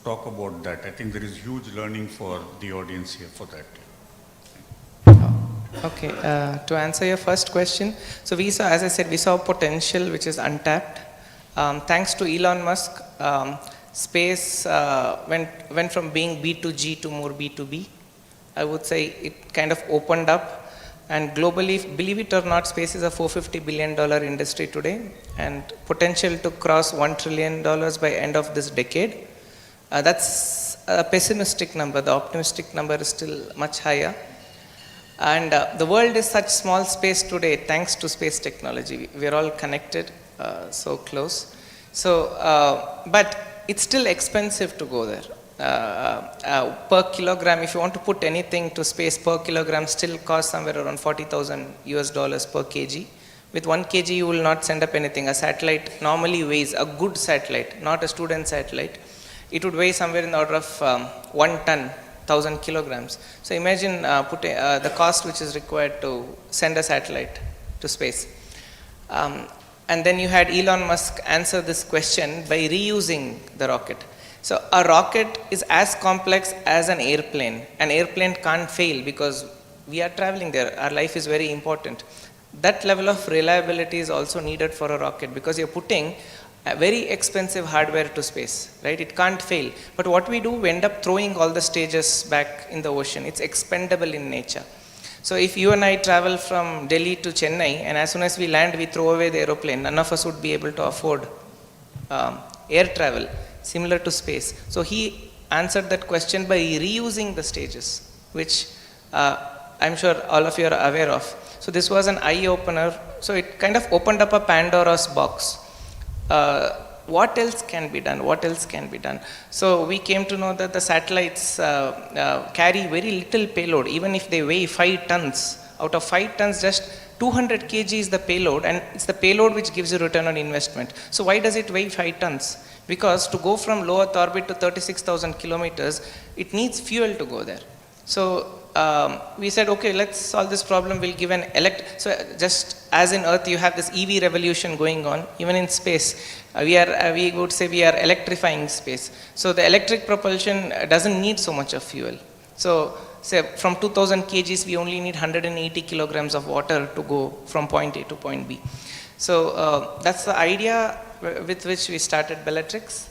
talk about that, I think there is huge learning for the audience here for that. Okay, to answer your first question, so we saw, as I said, we saw potential which is untapped. Thanks to Elon Musk, space went from being B2G to more B2B. I would say it kind of opened up. And globally, believe it or not, space is a $450 billion industry today, and potential to cross $1 trillion by end of this decade. That's a pessimistic number. The optimistic number is still much higher. And the world is such small space today, thanks to space technology. We are all connected, so close. So, but it's still expensive to go there. Per kilogram, if you want to put anything to space, per kilogram still costs somewhere around $40,000 per kg. With 1 kg, you will not send up anything. A satellite normally weighs, a good satellite, not a student satellite, it would weigh somewhere in the order of 1 ton, 1,000 kilograms. So imagine the cost which is required to send a satellite to space. And then you had Elon Musk answer this question by reusing the rocket. So a rocket is as complex as an airplane. An airplane can't fail because we are traveling there. Our life is very important. That level of reliability is also needed for a rocket because you're putting a very expensive hardware to space, right? It can't fail. But what we do, we end up throwing all the stages back in the ocean. It's expendable in nature. So if you and I travel from Delhi to Chennai, and as soon as we land, we throw away the aeroplane, none of us would be able to afford air travel. Similar to space. So he answered that question by reusing the stages, which I'm sure all of you are aware of. So this was an eye-opener. So it kind of opened up a Pandora's box. What else can be done? What else can be done? So we came to know that the satellites carry very little payload, even if they weigh 5 tons. Out of 5 tons, just 200 kg is the payload, and it's the payload which gives you return on investment. So why does it weigh 5 tons? Because to go from low Earth orbit to 36,000 kilometers, it needs fuel to go there. So we said, okay, let's solve this problem. We'll give an so just as in Earth, you have this EV revolution going on. Even in space, we would say we are electrifying space. So the electric propulsion doesn't need so much of fuel. So say from 2,000 kgs, we only need 180 kilograms of water to go from point A to point B. So that's the idea with which we started Bellatrix.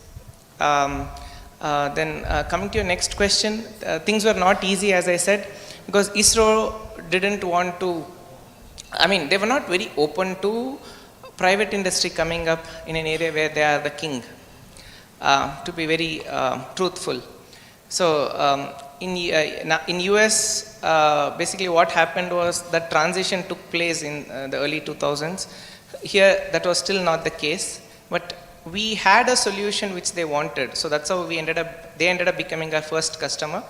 Then coming to your next question, things were not easy, as I said, because ISRO didn't want to, they were not very open to private industry coming up in an area where they are the king, to be very truthful. So in US, basically what happened was that transition took place in the early 2000s. Here, that was still not the case, but we had a solution which they wanted. So that's how they ended up becoming our first customer.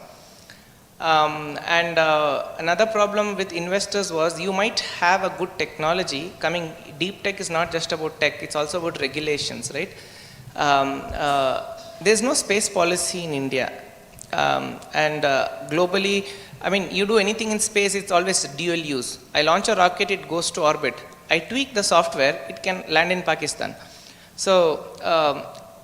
Another problem with investors was you might have a good technology coming. Deep tech is not just about tech, it's also about regulations, right? There's no space policy in India. Globally, you do anything in space, it's always dual use. I launch a rocket, it goes to orbit. I tweak the software, it can land in Pakistan. So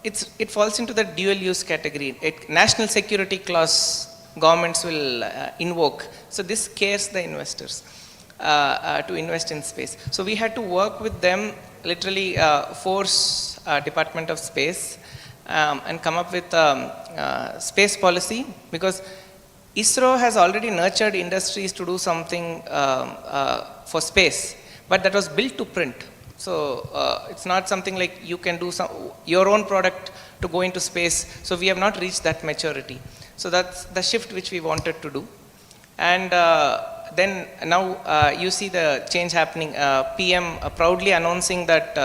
it falls into the dual use category. National security clause governments will invoke. So this scares the investors to invest in space. So we had to work with them, literally force Department of Space and come up with space policy, because ISRO has already nurtured industries to do something for space, but that was built to print. So it's not something like you can do your own product to go into space. So we have not reached that maturity. So that's the shift which we wanted to do. And then now you see the change happening. PM proudly announcing that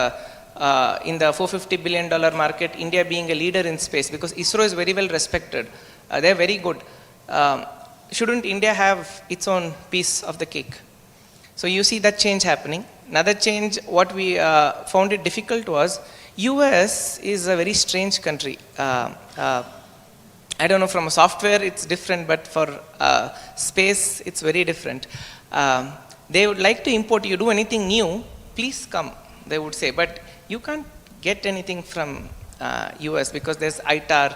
in the $450 billion market, India being a leader in space, because ISRO is very well respected. They're very good. Shouldn't India have its own piece of the cake? So you see that change happening. Another change, what we found it difficult was, US is a very strange country. I don't know, from a software it's different, but for space it's very different. They would like to import, you do anything new, please come, they would say, but you can't get anything from US because there's ITAR,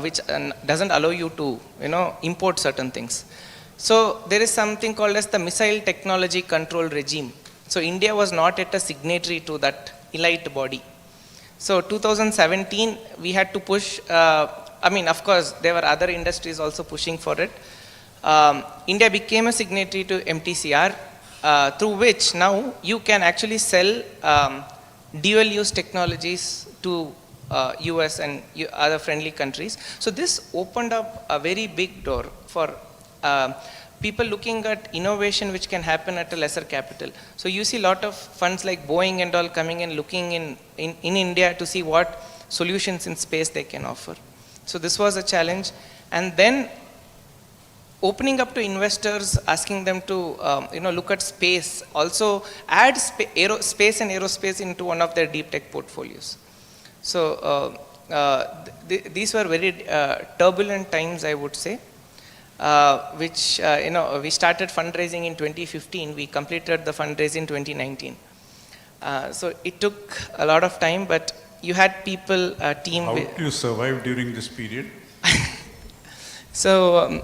which doesn't allow you to import certain things. So there is something called as the Missile Technology Control Regime. So India was not yet a signatory to that elite body. So 2017, we had to push, of course, there were other industries also pushing for it. India became a signatory to MTCR, through which now you can actually sell dual-use technologies to US and other friendly countries. So this opened up a very big door for people looking at innovation which can happen at a lesser capital. So you see a lot of funds like Boeing and all coming and looking in India to see what solutions in space they can offer. So this was a challenge. And then opening up to investors, asking them to look at space, also add space and aerospace into one of their deep tech portfolios. So these were very turbulent times, I would say, which we started fundraising in 2015. We completed the fundraising in 2019. So it took a lot of time, but you had people, team. How did you survive during this period? So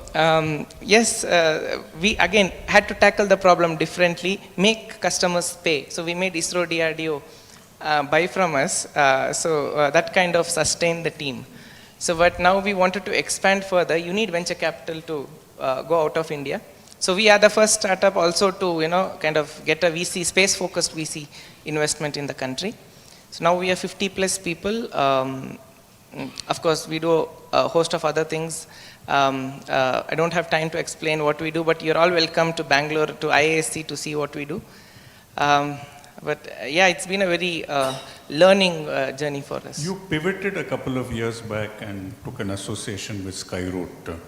yes, we again had to tackle the problem differently, make customers pay. So we made ISRO DRDO buy from us, so that kind of sustained the team. So but now we wanted to expand further. You need venture capital to go out of India. So we are the first startup also to kind of get a VC, space-focused VC investment in the country. So now we are 50 plus people. Of course, we do a host of other things. I don't have time to explain what we do, but you're all welcome to Bangalore, to IASC to see what we do. Yeah, it's been a very learning journey for us. You pivoted a couple of years back and took an association with Skyroot.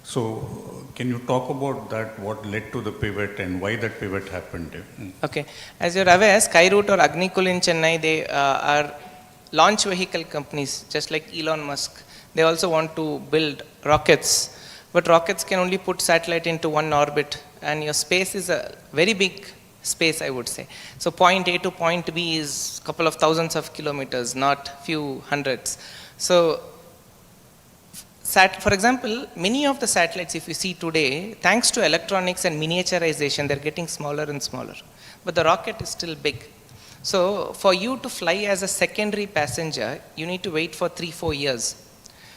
So can you talk about that, what led to the pivot and why that pivot happened? Okay. As you're aware, Skyroot or Agnikul in Chennai, they are launch vehicle companies, just like Elon Musk. They also want to build rockets, but rockets can only put satellite into one orbit, and your space is a very big space, I would say. So point A to point B is a couple of thousands of kilometers, not few hundreds. So for example, many of the satellites, if you see today, thanks to electronics and miniaturization, they're getting smaller and smaller. But the rocket is still big. So for you to fly as a secondary passenger, you need to wait for 3-4 years.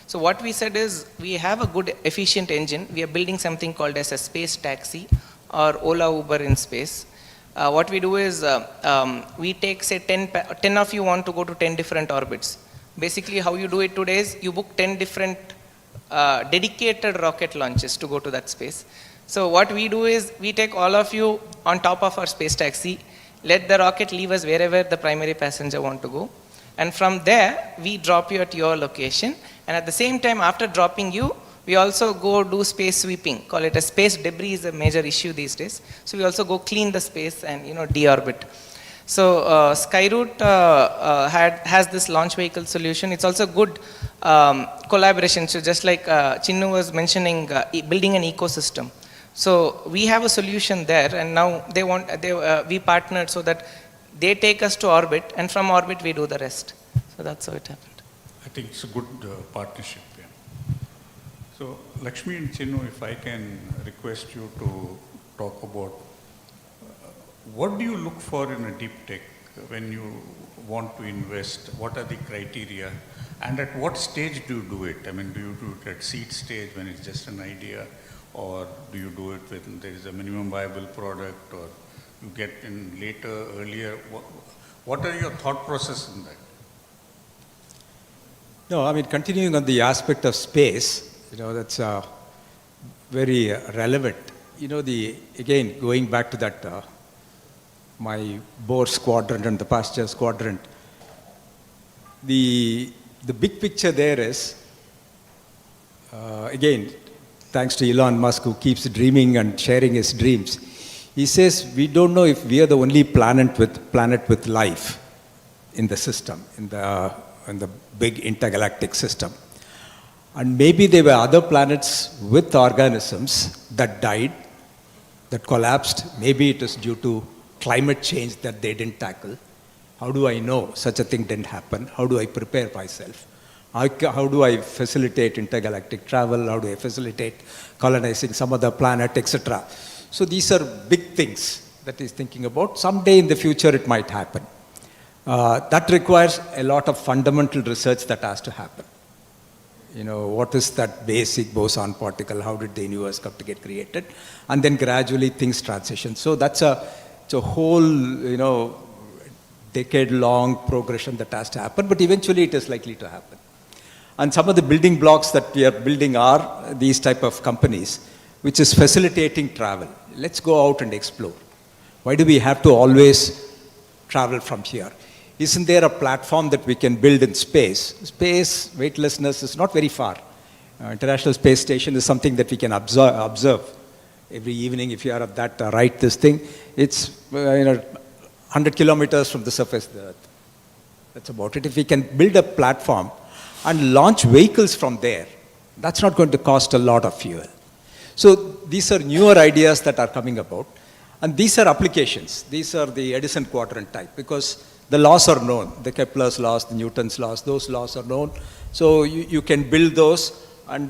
So what we said is, we have a good efficient engine. We are building something called as a space taxi or Ola Uber in space. What we do is, we take say 10 of you want to go to 10 different orbits. Basically how you do it today is, you book 10 different dedicated rocket launches to go to that space. So what we do is, we take all of you on top of our space taxi, let the rocket leave us wherever the primary passenger want to go. And from there, we drop you at your location. And at the same time, after dropping you, we also go do space sweeping. Call it a space debris is a major issue these days. So we also go clean the space and deorbit. So Skyroot has this launch vehicle solution. It's also good collaboration. So just like Chinnu was mentioning, building an ecosystem. So we have a solution there, and now we partnered so that they take us to orbit, and from orbit we do the rest. So that's how it happened. I think it's a good partnership. Yeah. So Lakshmi and Chinnu, if I can request you to talk about what do you look for in a deep tech when you want to invest? What are the criteria? And at what stage do you do it? I mean, do you do it at seed stage when it's just an idea? Or do you do it when there is a minimum viable product? Or you get in later, earlier? What are your thought process in that? No, I mean, continuing on the aspect of space, that's very relevant. Again, going back to that, my Bohr quadrant and the pasture quadrant, the big picture there is, again, thanks to Elon Musk, who keeps dreaming and sharing his dreams. He says, we don't know if we are the only planet with life in the system, in the big intergalactic system. And maybe there were other planets with organisms that died, that collapsed. Maybe it is due to climate change that they didn't tackle. How do I know such a thing didn't happen? How do I prepare myself? How do I facilitate intergalactic travel? How do I facilitate colonizing some other planet, etc.? So these are big things that he's thinking about. Someday in the future it might happen. That requires a lot of fundamental research that has to happen. You know, what is that basic boson particle? How did the universe come to get created? And then gradually things transition. So it's a whole, you know, decade-long progression that has to happen, but eventually it is likely to happen. And some of the building blocks that we are building are these type of companies, which is facilitating travel. Let's go out and explore. Why do we have to always travel from here? Isn't there a platform that we can build in space? Space, weightlessness is not very far. International Space Station is something that we can observe every evening. If you are at that this thing, it's 100 kilometers from the surface of the Earth. That's about it. If we can build a platform and launch vehicles from there, that's not going to cost a lot of fuel. So these are newer ideas that are coming about. And these are applications. These are the Edison quadrant type, because the laws are known. The Kepler's laws, the Newton's laws, those laws are known. So you can build those, and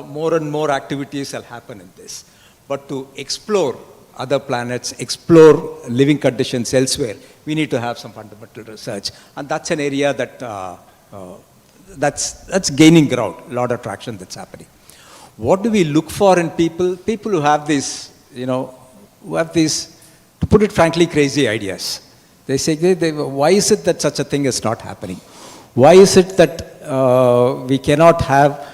more and more activities will happen in this. But to explore other planets, explore living conditions elsewhere, we need to have some fundamental research. And that's an area that that's gaining ground, a lot of traction that's happening. What do we look for in people? People who have these, who have these, to put it frankly, crazy ideas. They say, why is it that such a thing is not happening? Why is it that we cannot have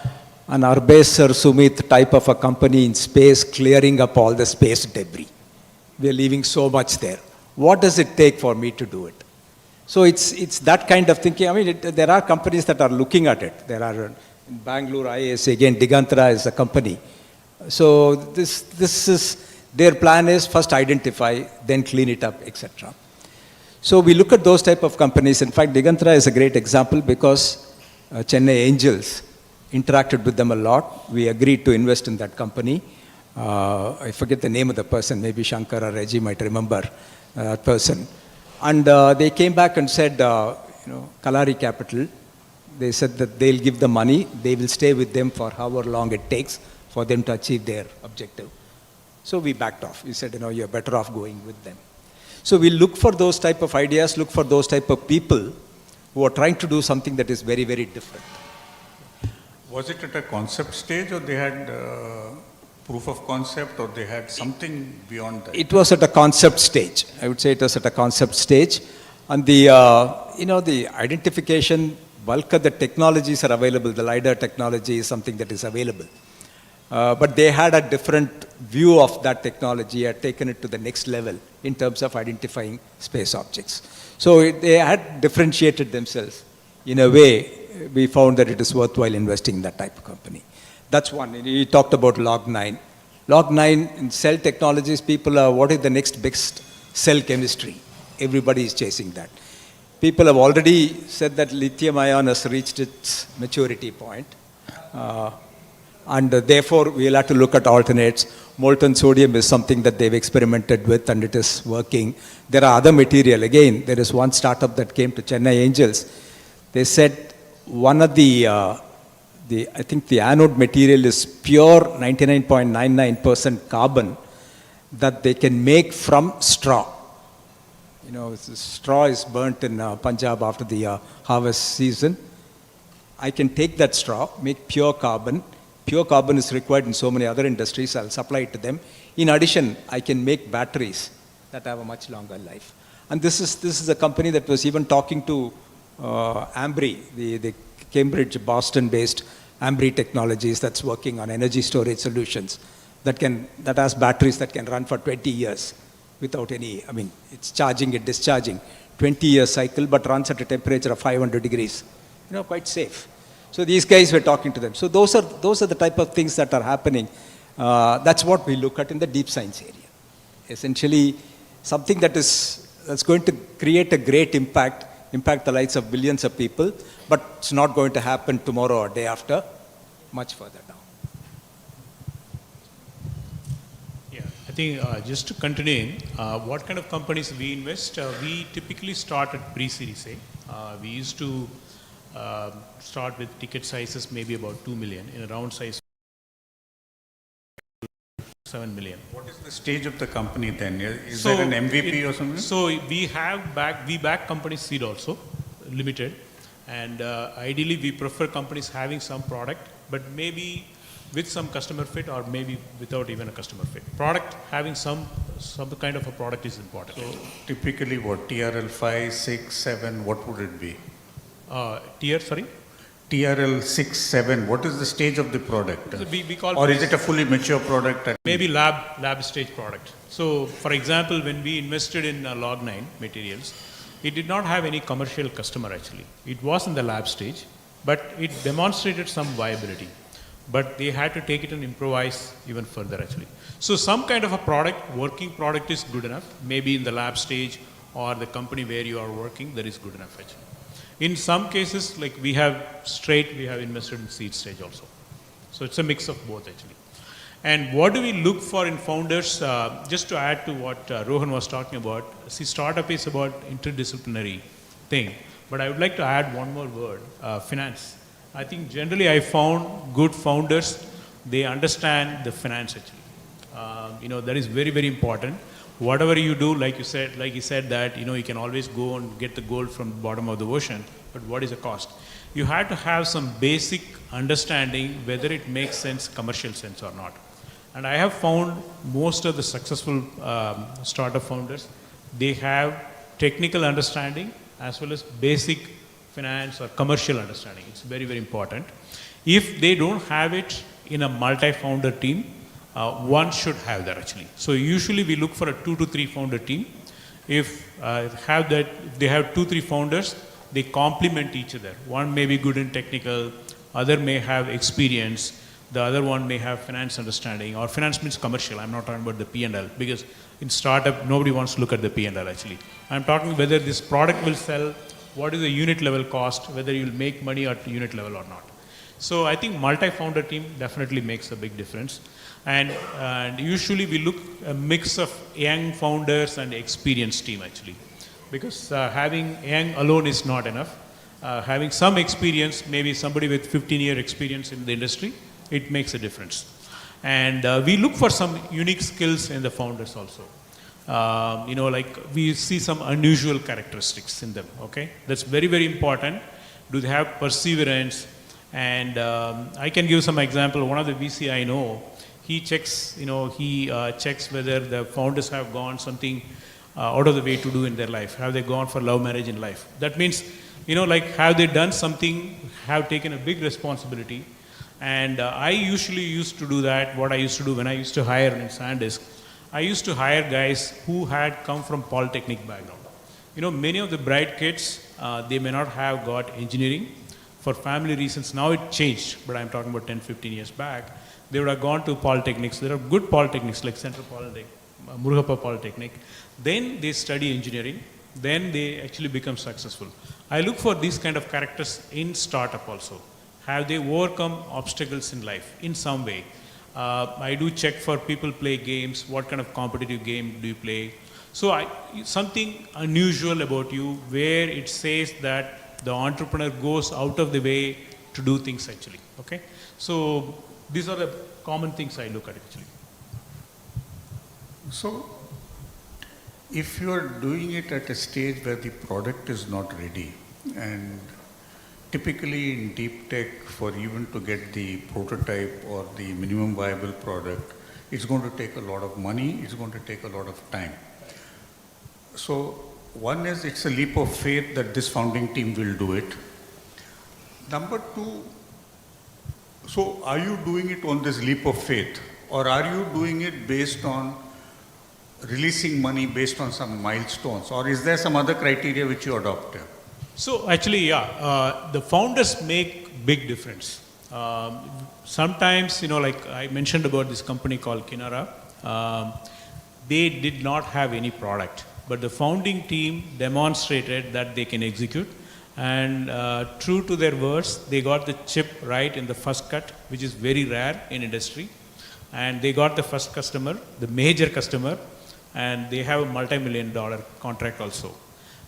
an Arbes or Sumit type of a company in space clearing up all the space debris? We are leaving so much there. What does it take for me to do it? So it's that kind of thinking. I mean, there are companies that are looking at it. There are in Bangalore, IIS, again, Digantra is a company. So this is, their plan is first identify, then clean it up, etc. So we look at those type of companies. In fact, Digantra is a great example because Chennai Angels interacted with them a lot. We agreed to invest in that company. I forget the name of the person, maybe Shankar or Reggie might remember that person. And they came back and said, Kalari Capital, they said that they'll give the money, they will stay with them for however long it takes for them to achieve their objective. So we backed off. We said, you're better off going with them. So we look for those type of ideas, look for those type of people who are trying to do something that is very, very different. Was it at a concept stage, or they had proof of concept, or they had something beyond that? It was at a concept stage. I would say it was at a concept stage. And the, the identification, bulk of the technologies are available. The LiDAR technology is something that is available. But they had a different view of that technology, had taken it to the next level in terms of identifying space objects. So they had differentiated themselves. In a way, we found that it is worthwhile investing in that type of company. That's one. He talked about Log9. Log9 in cell technologies, people are, what is the next best cell chemistry? Everybody is chasing that. People have already said that lithium ion has reached its maturity point. And therefore, we'll have to look at alternates. Molten sodium is something that they've experimented with, and it is working. There are other material. Again, there is one startup that came to Chennai Angels. They said one of I think the anode material is pure 99.99% carbon that they can make from straw. Straw is burnt in Punjab after the harvest season. I can take that straw, make pure carbon. Pure carbon is required in so many other industries. I'll supply it to them. In addition, I can make batteries that have a much longer life. And this is a company that was even talking to Ambri, the Cambridge, Boston-based Ambri Technologies that's working on energy storage solutions that has batteries that can run for 20 years without any, it's charging and discharging. 20-year cycle, but runs at a temperature of 500 degrees. Quite safe. So these guys were talking to them. So those are the type of things that are happening. That's what we look at in the deep science area. Essentially, something that's going to create a great impact the lives of billions of people, but it's not going to happen tomorrow or day after, much further down. Yeah, I think just to continue, what kind of companies we invest? We typically start at pre-series A. We used to start with ticket sizes maybe about 2 million, in a round size 7 million. What is the stage of the company then? Is So there an MVP it- or something? So we back companies seed also, limited, and ideally we prefer companies having some product, but maybe with some customer fit or maybe without even a customer fit. Product, having some kind of a product is important. So typically what, TRL 5, 6, 7, what would it be? Sorry? TRL 6, 7, what is the stage of the product? So we call Or is it a fully mature product? maybe lab stage product. So for example, when we invested in Log9 materials, it did not have any commercial customer actually. It was in the lab stage, but it demonstrated some viability. But they had to take it and improvise even further actually. So some kind of a product, working product is good enough, maybe in the lab stage or the company where you are working, that is good enough actually. In some cases, like we have invested in seed stage also. So it's a mix of both actually. And what do we look for in founders? Just to add to what Rohan was talking about, see, startup is about interdisciplinary thing. But I would like to add one more word, finance. I think generally I found good founders, they understand the finance actually. That is very, very important. Whatever you do, like he said that, you can always go and get the gold from the bottom of the ocean, but what is the cost? You have to have some basic understanding whether it makes sense, commercial sense or not. And I have found most of the successful startup founders, they have technical understanding as well as basic finance or commercial understanding. It's very, very important. If they don't have it in a multi-founder team, one should have that actually. So usually we look for a 2 to 3 founder team. If they have 2, 3 founders, they complement each other. One may be good in technical, other may have experience, the other one may have finance understanding, or finance means commercial. I'm not talking about the P&L, because in startup, nobody wants to look at the P&L actually. I'm talking whether this product will sell, what is the unit level cost, whether you'll make money at the unit level or not. So I think multi-founder team definitely makes a big difference. And usually we look a mix of young founders and experienced team actually. Because having young alone is not enough. Having some experience, maybe somebody with 15-year experience in the industry, it makes a difference. And we look for some unique skills in the founders also. Like we see some unusual characteristics in them, okay? That's very, very important. Do they have perseverance? And I can give some example. One of the VC I know, he checks whether the founders have gone something out of the way to do in their life. Have they gone for love marriage in life? That means, have they done something, have taken a big responsibility. And I usually used to do that. What I used to do when I used to hire in SanDisk, I used to hire guys who had come from polytechnic background. Many of the bright kids, they may not have got engineering for family reasons. Now it changed, but I'm talking about 10, 15 years back. They would have gone to polytechnics. There are good polytechnics like Central Polytechnic, Murugappa Polytechnic. Then they study engineering. Then they actually become successful. I look for these kind of characters in startup also. Have they overcome obstacles in life in some way? I do check for people play games. What kind of competitive game do you play? So something unusual about you where it says that the entrepreneur goes out of the way to do things actually. Okay. So these are the common things I look at actually. So if you are doing it at a stage where the product is not ready, and typically in deep tech, for even to get the prototype or the minimum viable product, it's going to take a lot of money, it's going to take a lot of time. So one is, it's a leap of faith that this founding team will do it. Number two, so are you doing it on this leap of faith, or are you doing it based on releasing money based on some milestones, or is there some other criteria which you adopt? So actually, the founders make big difference. Sometimes, like I mentioned about this company called Kinara, they did not have any product, but the founding team demonstrated that they can execute. And true to their words, they got the chip right in the first cut, which is very rare in industry. And they got the first customer, the major customer, and they have a multi-million-dollar contract also.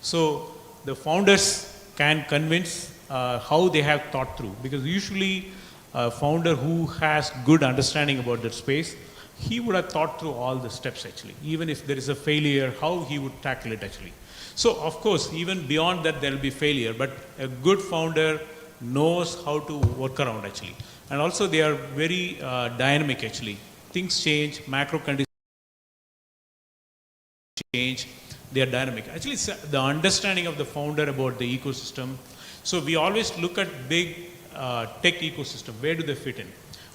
So the founders can convince how they have thought through. Because usually a founder who has good understanding about that space, he would have thought through all the steps actually. Even if there is a failure, how he would tackle it actually. So of course, even beyond that there will be failure, but a good founder knows how to work around actually. And also they are very dynamic actually. Things change, macro conditions change, they are dynamic. Actually, it's the understanding of the founder about the ecosystem. So we always look at big tech ecosystem. Where do they fit in?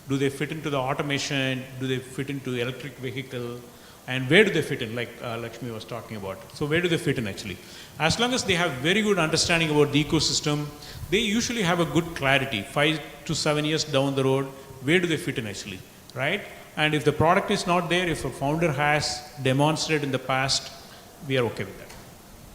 Do they fit into the automation? Do they fit into electric vehicle? And where do they fit in, like Lakshmi was talking about? So where do they fit in actually? As long as they have very good understanding about the ecosystem, they usually have a good clarity. 5 to 7 years down the road, where do they fit in actually, right? And if the product is not there, if a founder has demonstrated in the past, we are okay with that.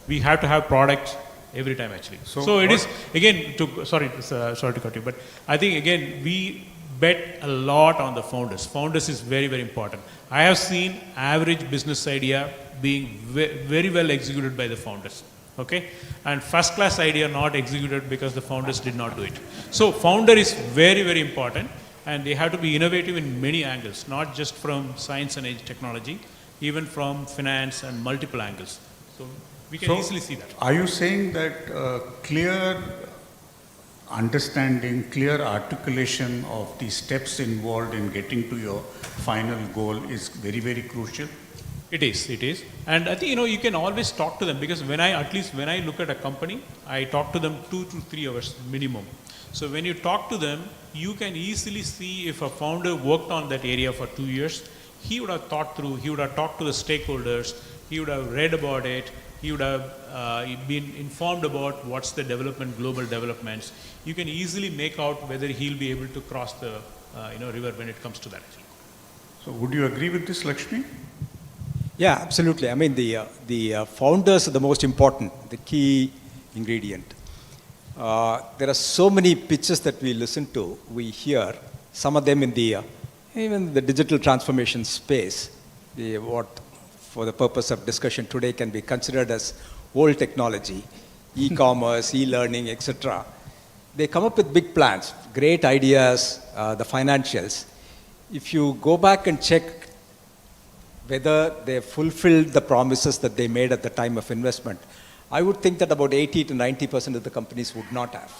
We have to have product every time actually. So it is, again, sorry to cut you, but I think again, we bet a lot on the founders. Founders is very, very important. I have seen average business idea being very well executed by the founders. Okay, and first class idea not executed because the founders did not do it. So founder is very, very important, and they have to be innovative in many angles, not just from science and age technology, even from finance and multiple angles. So we can easily see that. Are you saying that clear understanding, clear articulation of the steps involved in getting to your final goal is very, very crucial? It is. And I think, you can always talk to them, because when I look at a company, I talk to them 2 to 3 hours minimum. So when you talk to them, you can easily see if a founder worked on that area for 2 years, he would have thought through, he would have talked to the stakeholders, he would have read about it, he would have been informed about what's the development, global developments. You can easily make out whether he'll be able to cross the river when it comes to that. So would you agree with this, Lakshmi? Yeah, absolutely. I mean, the founders are the most important, the key ingredient. There are so many pitches that we listen to, we hear, some of them in even the digital transformation space, what for the purpose of discussion today can be considered as old technology, e-commerce, e-learning, etc. They come up with big plans, great ideas, the financials. If you go back and check whether they fulfilled the promises that they made at the time of investment, I would think that about 80 to 90% of the companies would not have.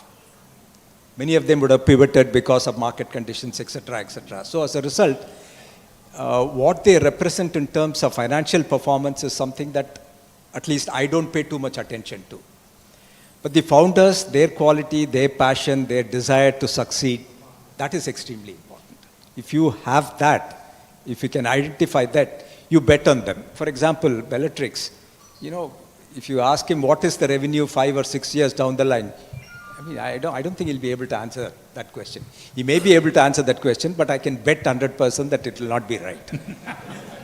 Many of them would have pivoted because of market conditions, etc., etc. So as a result, what they represent in terms of financial performance is something that at least I don't pay too much attention to. But the founders, their quality, their passion, their desire to succeed, that is extremely important. If you have that, if you can identify that, you bet on them. For example, Bellatrix, if you ask him what is the revenue 5 or 6 years down the line, I don't think he'll be able to answer that question. He may be able to answer that question, but I can bet 100% that it will not be right.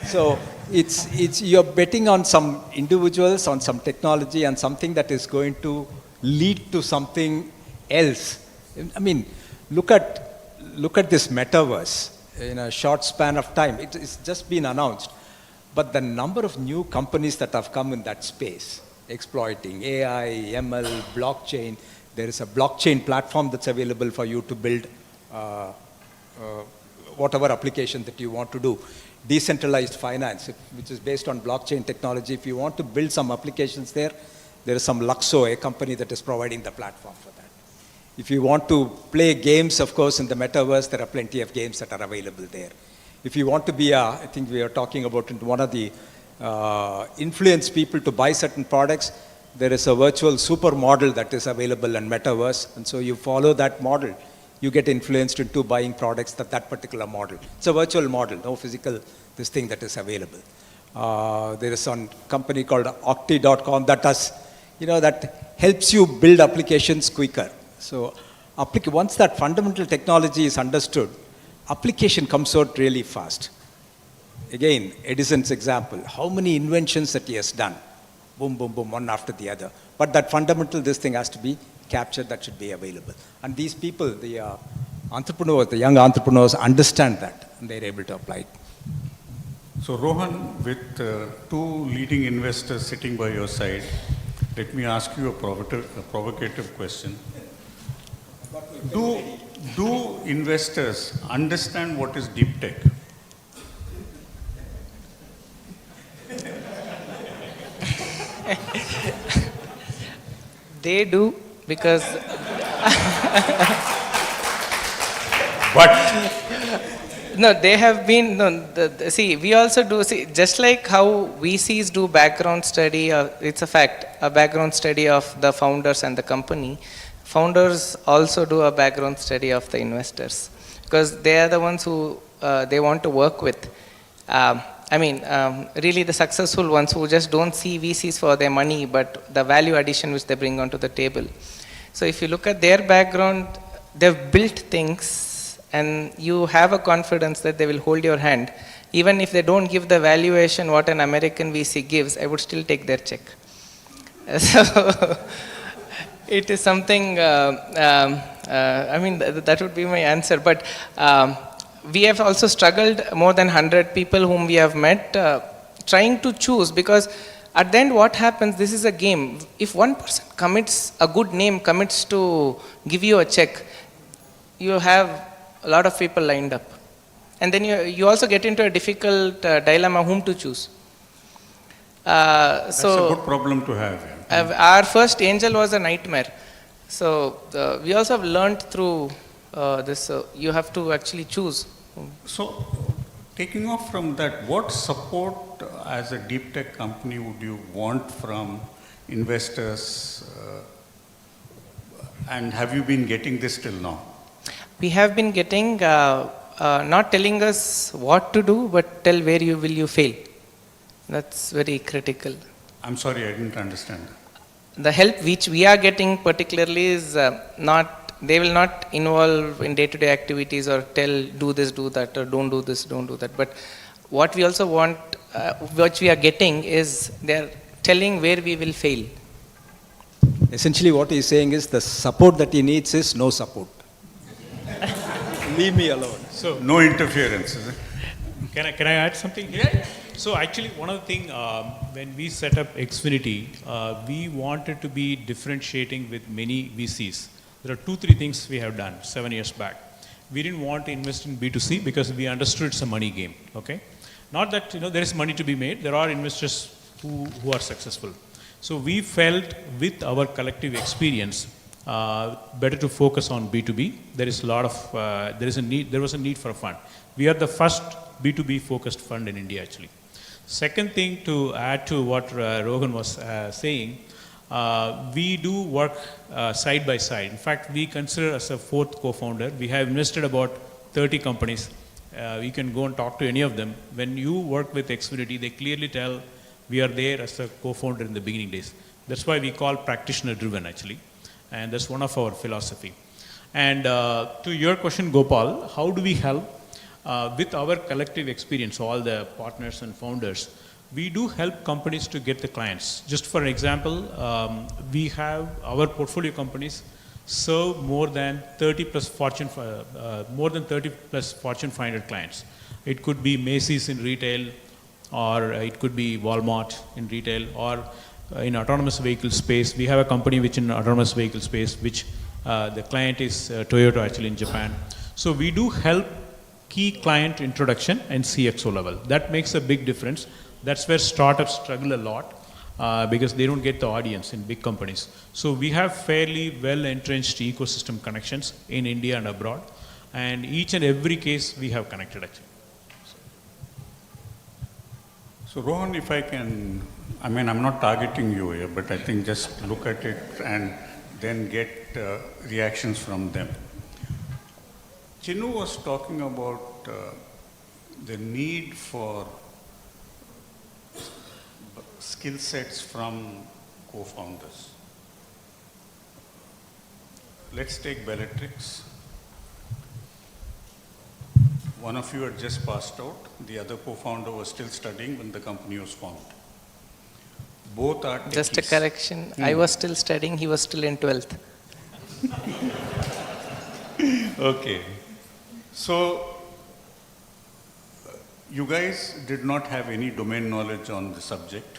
So you're betting on some individuals, on some technology, and something that is going to lead to something else. I mean, look at this metaverse in a short span of time. It's just been announced. But the number of new companies that have come in that space, exploiting AI, ML, blockchain, there is a blockchain platform that's available for you to build whatever application that you want to do. Decentralized finance, which is based on blockchain technology. If you want to build some applications there is some Luxo, a company that is providing the platform for that. If you want to play games, of course, in the metaverse, there are plenty of games that are available there. If you want to be I think we are talking about one of the influence people to buy certain products, there is a virtual supermodel that is available in metaverse, and so you follow that model, you get influenced into buying products that particular model. It's a virtual model, no physical this thing that is available. There is one company called Octi.com that does, that helps you build applications quicker. So once that fundamental technology is understood, application comes out really fast. Again, Edison's example, how many inventions that he has done? Boom, boom, boom, one after the other. But that fundamental, this thing has to be captured, that should be available. And these people, the entrepreneurs, the young entrepreneurs understand that, and they're able to apply it. So Rohan, with 2 leading investors sitting by your side, let me ask you a provocative question. do investors understand what is deep tech? They do because But no, they have been, no, see, we also do, see, just like how VCs do background study, it's a fact, a background study of the founders and the company, founders also do a background study of the investors because they are the ones who they want to work with. Really the successful ones who just don't see VCs for their money, but the value addition which they bring onto the table. So if you look at their background, they've built things and you have a confidence that they will hold your hand. Even if they don't give the valuation what an American VC gives, I would still take their check. So it is something, that would be my answer. But we have also struggled, more than 100 people whom we have met, trying to choose, because at the end what happens, this is a game. If one person commits, a good name commits to give you a check, you have a lot of people lined up. And then you also get into a difficult dilemma whom to choose. that's a good problem to have. Yeah. Our first angel was a nightmare. So we also have learned through this, you have to actually choose. So, taking off from that, what support as a deep tech company would you want from investors? And have you been getting this till now? We have been getting, not telling us what to do, but tell where will you fail. That's very critical. I'm sorry, I didn't understand. The help which we are getting particularly is they will not involve in day-to-day activities or tell do this, do that, or don't do this, don't do that. But what we also want, what we are getting is they're telling where we will fail. Essentially what he's saying is the support that he needs is no support. Leave me alone. So, No interference, is it? can I add something here? So actually, one of the things, when we set up Exfinity, we wanted to be differentiating with many VCs. There are 2-3 things we have done 7 years back. We didn't want to invest in B2C because we understood it's a money game, okay? Not that, there is money to be made. There are investors who are successful. So we felt with our collective experience, better to focus on B2B. There is a lot of, there was a need for a fund. We are the first B2B focused fund in India actually. Second thing to add to what Rohan was saying, we do work side by side. In fact, we consider as a fourth co-founder. We have invested about 30 companies. You can go and talk to any of them. When you work with Exfinity, they clearly tell we are there as a co-founder in the beginning days. That's why we call practitioner driven actually. And that's one of our philosophy. And to your question, Gopal, how do we help? With our collective experience, all the partners and founders, we do help companies to get the clients. Just for example, we have our portfolio companies serve more than 30 plus Fortune 500 clients. It could be Macy's in retail, or it could be Walmart in retail, or in autonomous vehicle space. We have a company which in autonomous vehicle space, which the client is Toyota actually in Japan. So we do help key client introduction and CXO level. That makes a big difference. That's where startups struggle a lot because they don't get the audience in big companies. So we have fairly well entrenched ecosystem connections in India and abroad. And each and every case we have connected actually. So Rohan, if I can, I'm not targeting you here, but I think just look at it and then get reactions from them. Chinnu was talking about the need for skill sets from co-founders. Let's take Bellatrix. One of you had just passed out. The other co-founder was still studying when the company was formed. Both are techies. Just a correction. I was still studying. He was still in 12th. Okay. So, you guys did not have any domain knowledge on the subject.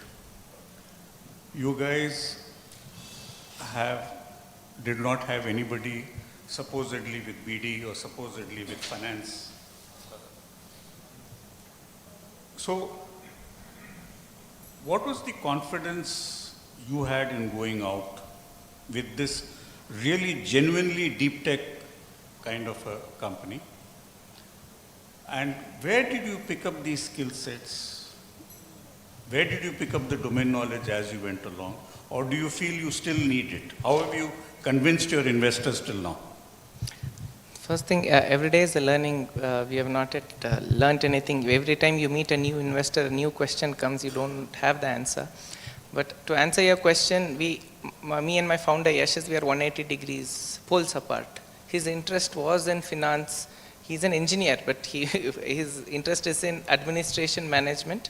You guys did not have anybody supposedly with BD or supposedly with finance. So, what was the confidence you had in going out with this really genuinely deep tech kind of a company? And where did you pick up these skill sets? Where did you pick up the domain knowledge as you went along? Or do you feel you still need it? How have you convinced your investors till now? First thing, every day is a learning. We have not yet learned anything. Every time you meet a new investor, a new question comes, you don't have the answer. But to answer your question, me and my founder Yashish, we are 180 degrees poles apart. His interest was in finance. He's an engineer, but his interest is in administration management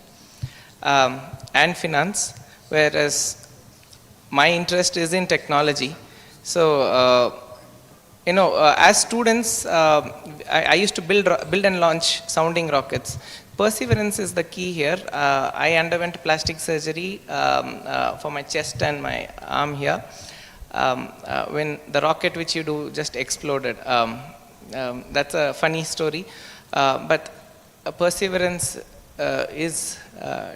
and finance, whereas my interest is in technology. So, as students, I used to build and launch sounding rockets. Perseverance is the key here. I underwent plastic surgery for my chest and my arm here when the rocket which you do just exploded. That's a funny story, but perseverance is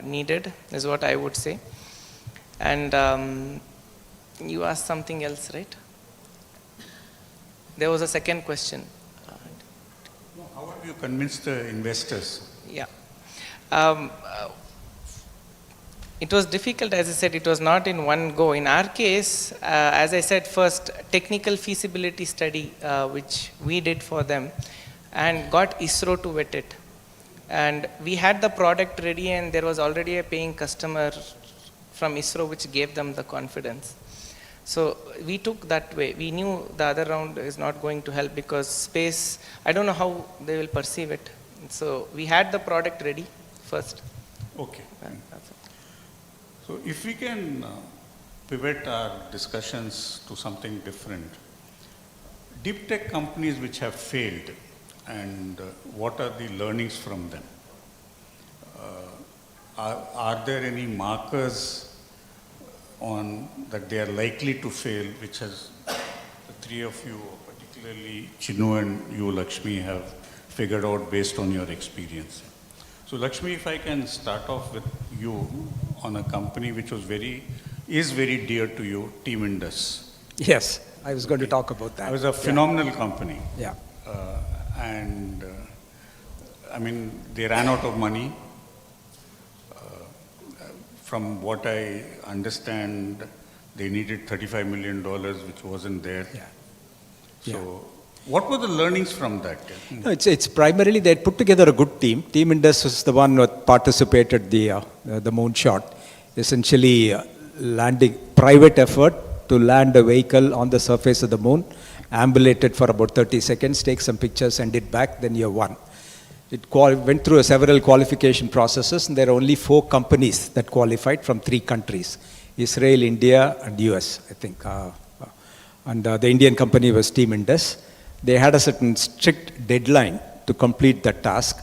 needed, is what I would say. And you asked something else, right? There was a second question. How have you convinced the investors? Yeah. It was difficult, as I said, it was not in one go. In our case, as I said first, technical feasibility study, which we did for them, and got ISRO to vet it. And we had the product ready, and there was already a paying customer from ISRO, which gave them the confidence. So we took that way. We knew the other round is not going to help because space, I don't know how they will perceive it. So we had the product ready first. Okay. So if we can pivot our discussions to something different. Deep tech companies which have failed, and what are the learnings from them? Are there any markers on that they are likely to fail, which has the three of you, particularly Chinnu and you, Lakshmi, have figured out based on your experience? So Lakshmi, if I can start off with you on a company which is very dear to you, Team Indus. Yes, I was going to talk about that. It was a phenomenal company. Yeah. I mean, they ran out of money. From what I understand, they needed $35 million, which wasn't there. Yeah. So, what were the learnings from that? No, it's primarily they had put together a good team. Team Indus was the one that participated the moonshot, essentially landing private effort to land a vehicle on the surface of the moon, ambulate it for about 30 seconds, take some pictures, send it back, then you're one. It went through several qualification processes, and there are only 4 companies that qualified from 3 countries, Israel, India, and US, I think. And the Indian company was Team Indus. They had a certain strict deadline to complete that task.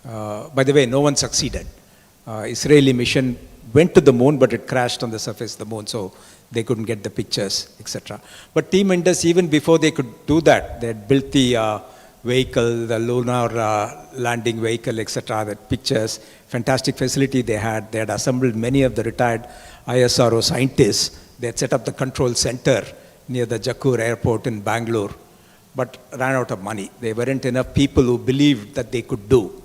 By the way, no one succeeded. Israeli mission went to the moon, but it crashed on the surface of the moon, so they couldn't get the pictures, etc. But Team Indus, even before they could do that, they had built the vehicle, the lunar landing vehicle, etc., the pictures, fantastic facility they had. They had assembled many of the retired ISRO scientists. They had set up the control center near the Jakkur airport in Bangalore, but ran out of money. There weren't enough people who believed that they could do.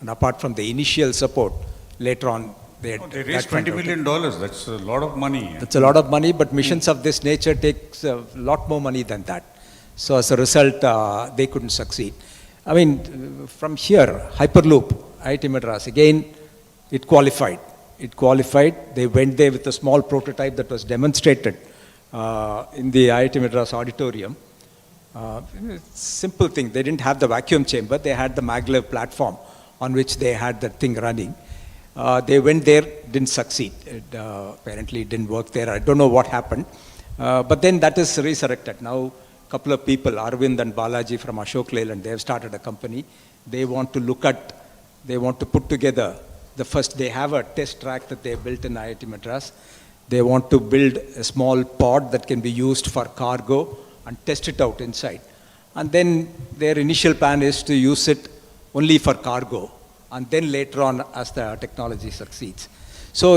And apart from the initial support, later on, they raised $20 million. That's a lot of money. That's a lot of money, but missions of this nature takes a lot more money than that. So as a result, they couldn't succeed. I mean, from here, Hyperloop, IIT Madras, again, it qualified. They went there with a small prototype that was demonstrated in the IIT Madras auditorium. Simple thing. They didn't have the vacuum chamber. They had the maglev platform on which they had that thing running. They went there, didn't succeed. Apparently, it didn't work there. I don't know what happened. But then that is resurrected. Now, a couple of people, Arvind and Balaji from Ashok Leyland, they have started a company. They want to put together they have a test track that they built in IIT Madras. They want to build a small pod that can be used for cargo and test it out inside. and then their initial plan is to use it only for cargo, and then later on as the technology succeeds. So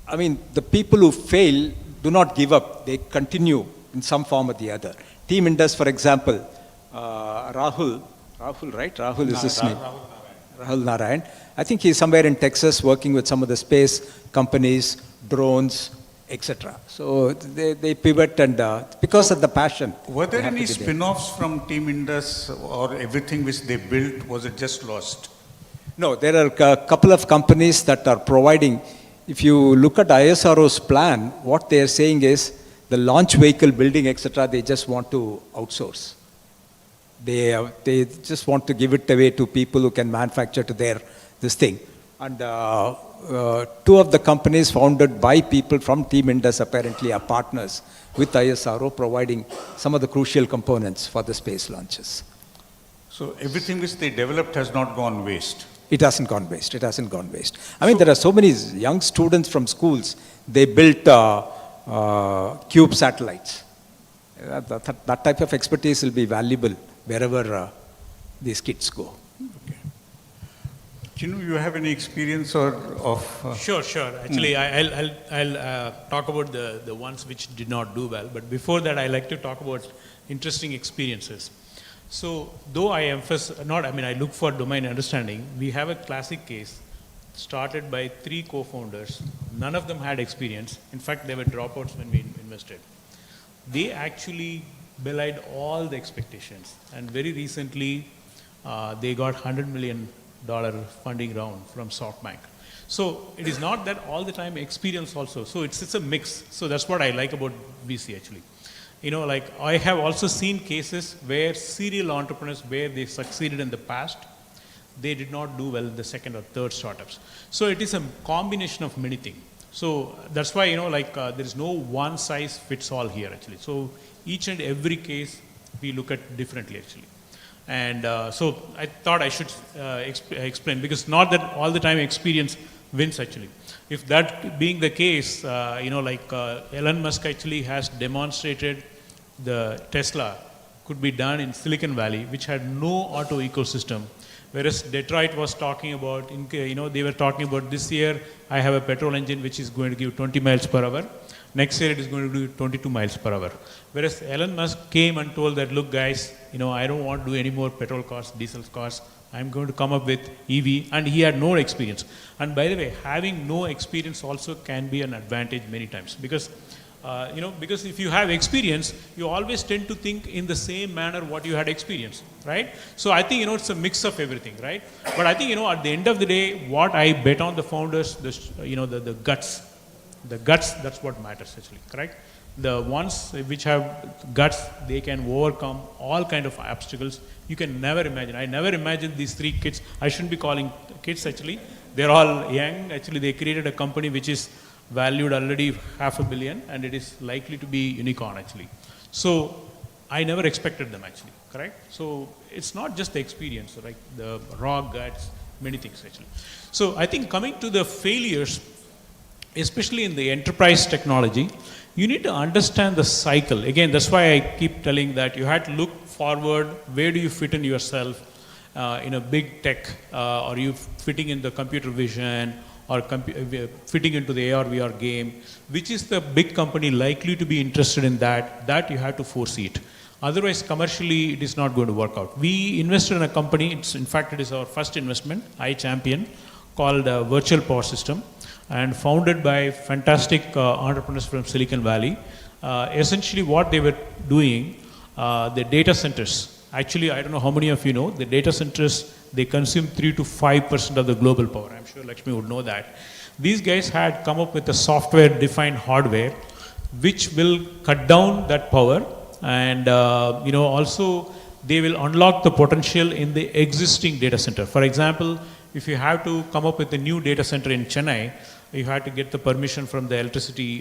I mean, the people who fail do not give up, they continue in some form or the other. Team Indus, for example, Rahul, right? Rahul is his name. Rahul Narayan. I think he's somewhere in Texas working with some of the space companies, drones, etc. So they pivot, and because of the passion. Were there they have any to be there. spin-offs from Team Indus, or everything which they built, was it just lost? No, there are a couple of companies that are providing. If you look at ISRO's plan, what they are saying is the launch vehicle building, etc., they just want to outsource. They just want to give it away to people who can manufacture to this thing. And two of the companies founded by people from Team Indus apparently are partners with ISRO, providing some of the crucial components for the space launches. So everything which they developed has not gone waste. It hasn't gone waste. It hasn't gone waste. I mean, there are so many young students from schools. They built cube satellites. That type of expertise will be valuable wherever these kids go. Okay. Chinnu, you have any experience of? Sure. Actually, I'll talk about the ones which did not do well. But before that, I like to talk about interesting experiences. So, though I I look for domain understanding, we have a classic case started by 3 co-founders. None of them had experience. In fact, they were dropouts when we invested. They actually belied all the expectations. And very recently, they got $100 million funding round from SoftBank. So, it is not that all the time experience also. So, it's a mix. So, that's what I like about VC actually. You know, like I have also seen cases where serial entrepreneurs, where they succeeded in the past, they did not do well in the second or third startups. So it is a combination of many things. So that's why, there is no one size fits all here actually. So each and every case we look at differently actually. And so I thought I should explain, because not that all the time experience wins actually. If that being the case, Elon Musk actually has demonstrated the Tesla could be done in Silicon Valley, which had no auto ecosystem. Whereas Detroit was talking about, they were talking about this year, I have a petrol engine which is going to give 20 miles per hour. Next year it is going to do 22 miles per hour. Whereas Elon Musk came and told that, look guys, I don't want to do any more petrol cars, diesel cars. I'm going to come up with EV, and he had no experience. And by the way, having no experience also can be an advantage many times, because because if you have experience, you always tend to think in the same manner what you had experienced, right? So I think it's a mix of everything, right? But I think at the end of the day, what I bet on the founders, the guts, that's what matters actually, correct? The ones which have guts, they can overcome all kind of obstacles. You can never imagine. I never imagined these 3 kids. I shouldn't be calling kids actually. They're all young. Actually, they created a company which is valued already $500 million, and it is likely to be unicorn actually. So I never expected them actually, correct? So it's not just the experience, right? The raw guts, many things actually. So I think coming to the failures, especially in the enterprise technology, you need to understand the cycle. Again, that's why I keep telling that you have to look forward. Where do you fit in yourself in a big tech? Are you fitting in the computer vision, or fitting into the AR VR game? Which is the big company likely to be interested in that? That you have to foresee it. Otherwise, commercially, it is not going to work out. We invested in a company. In fact, it is our first investment, iChampion, called Virtual Power System, and founded by fantastic entrepreneurs from Silicon Valley. Essentially what they were doing, the data centers, actually I don't know how many of you know, the data centers, they consume 3 to 5% of the global power. I'm sure Lakshmi would know that. These guys had come up with a software-defined hardware which will cut down that power, and also they will unlock the potential in the existing data center. For example, if you have to come up with a new data center in Chennai, you had to get the permission from the electricity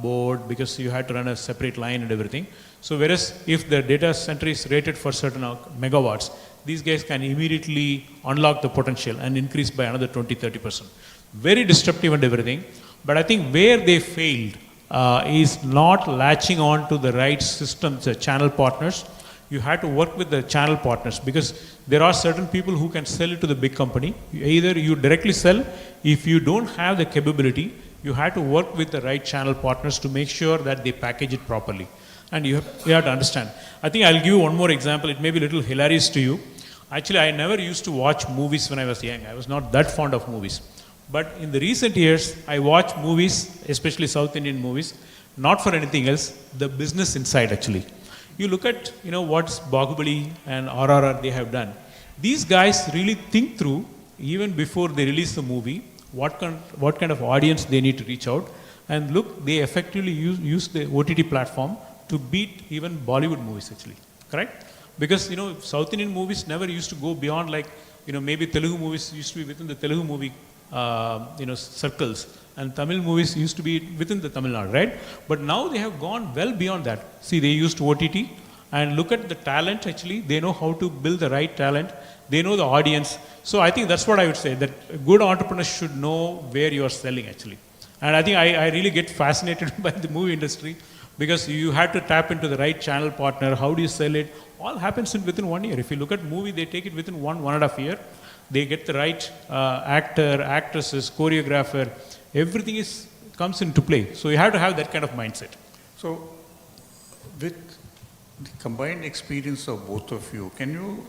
board, because you had to run a separate line and everything. So whereas if the data center is rated for certain megawatts, these guys can immediately unlock the potential and increase by another 20-30%. Very disruptive and everything. But I think where they failed is not latching on to the right systems, channel partners, you had to work with the channel partners, because there are certain people who can sell it to the big company. Either you directly sell, if you don't have the capability, you have to work with the right channel partners to make sure that they package it properly. And you have to understand. I think I'll give you one more example. It may be a little hilarious to you. Actually, I never used to watch movies when I was young. I was not that fond of movies. But in the recent years, I watch movies, especially South Indian movies, not for anything else, the business inside actually. You look at, what's Bahubali and RRR they have done. These guys really think through, even before they release the movie, what kind of audience they need to reach out. And look, they effectively use the OTT platform to beat even Bollywood movies actually, correct? Because, South Indian movies never used to go beyond maybe Telugu movies used to be within the Telugu movie, circles. And Tamil movies used to be within the Tamil Nadu, right? But now they have gone well beyond that. See, they used OTT, and look at the talent actually. They know how to build the right talent. They know the audience. So I think that's what I would say, that good entrepreneurs should know where you are selling actually. And I think I really get fascinated by the movie industry, because you have to tap into the right channel partner. How do you sell it? All happens within 1 year. If you look at movie, they take it within 1.5 years. They get the right actor, actresses, choreographer. Everything comes into play. So you have to have that kind of mindset. So, with the combined experience of both of you, can you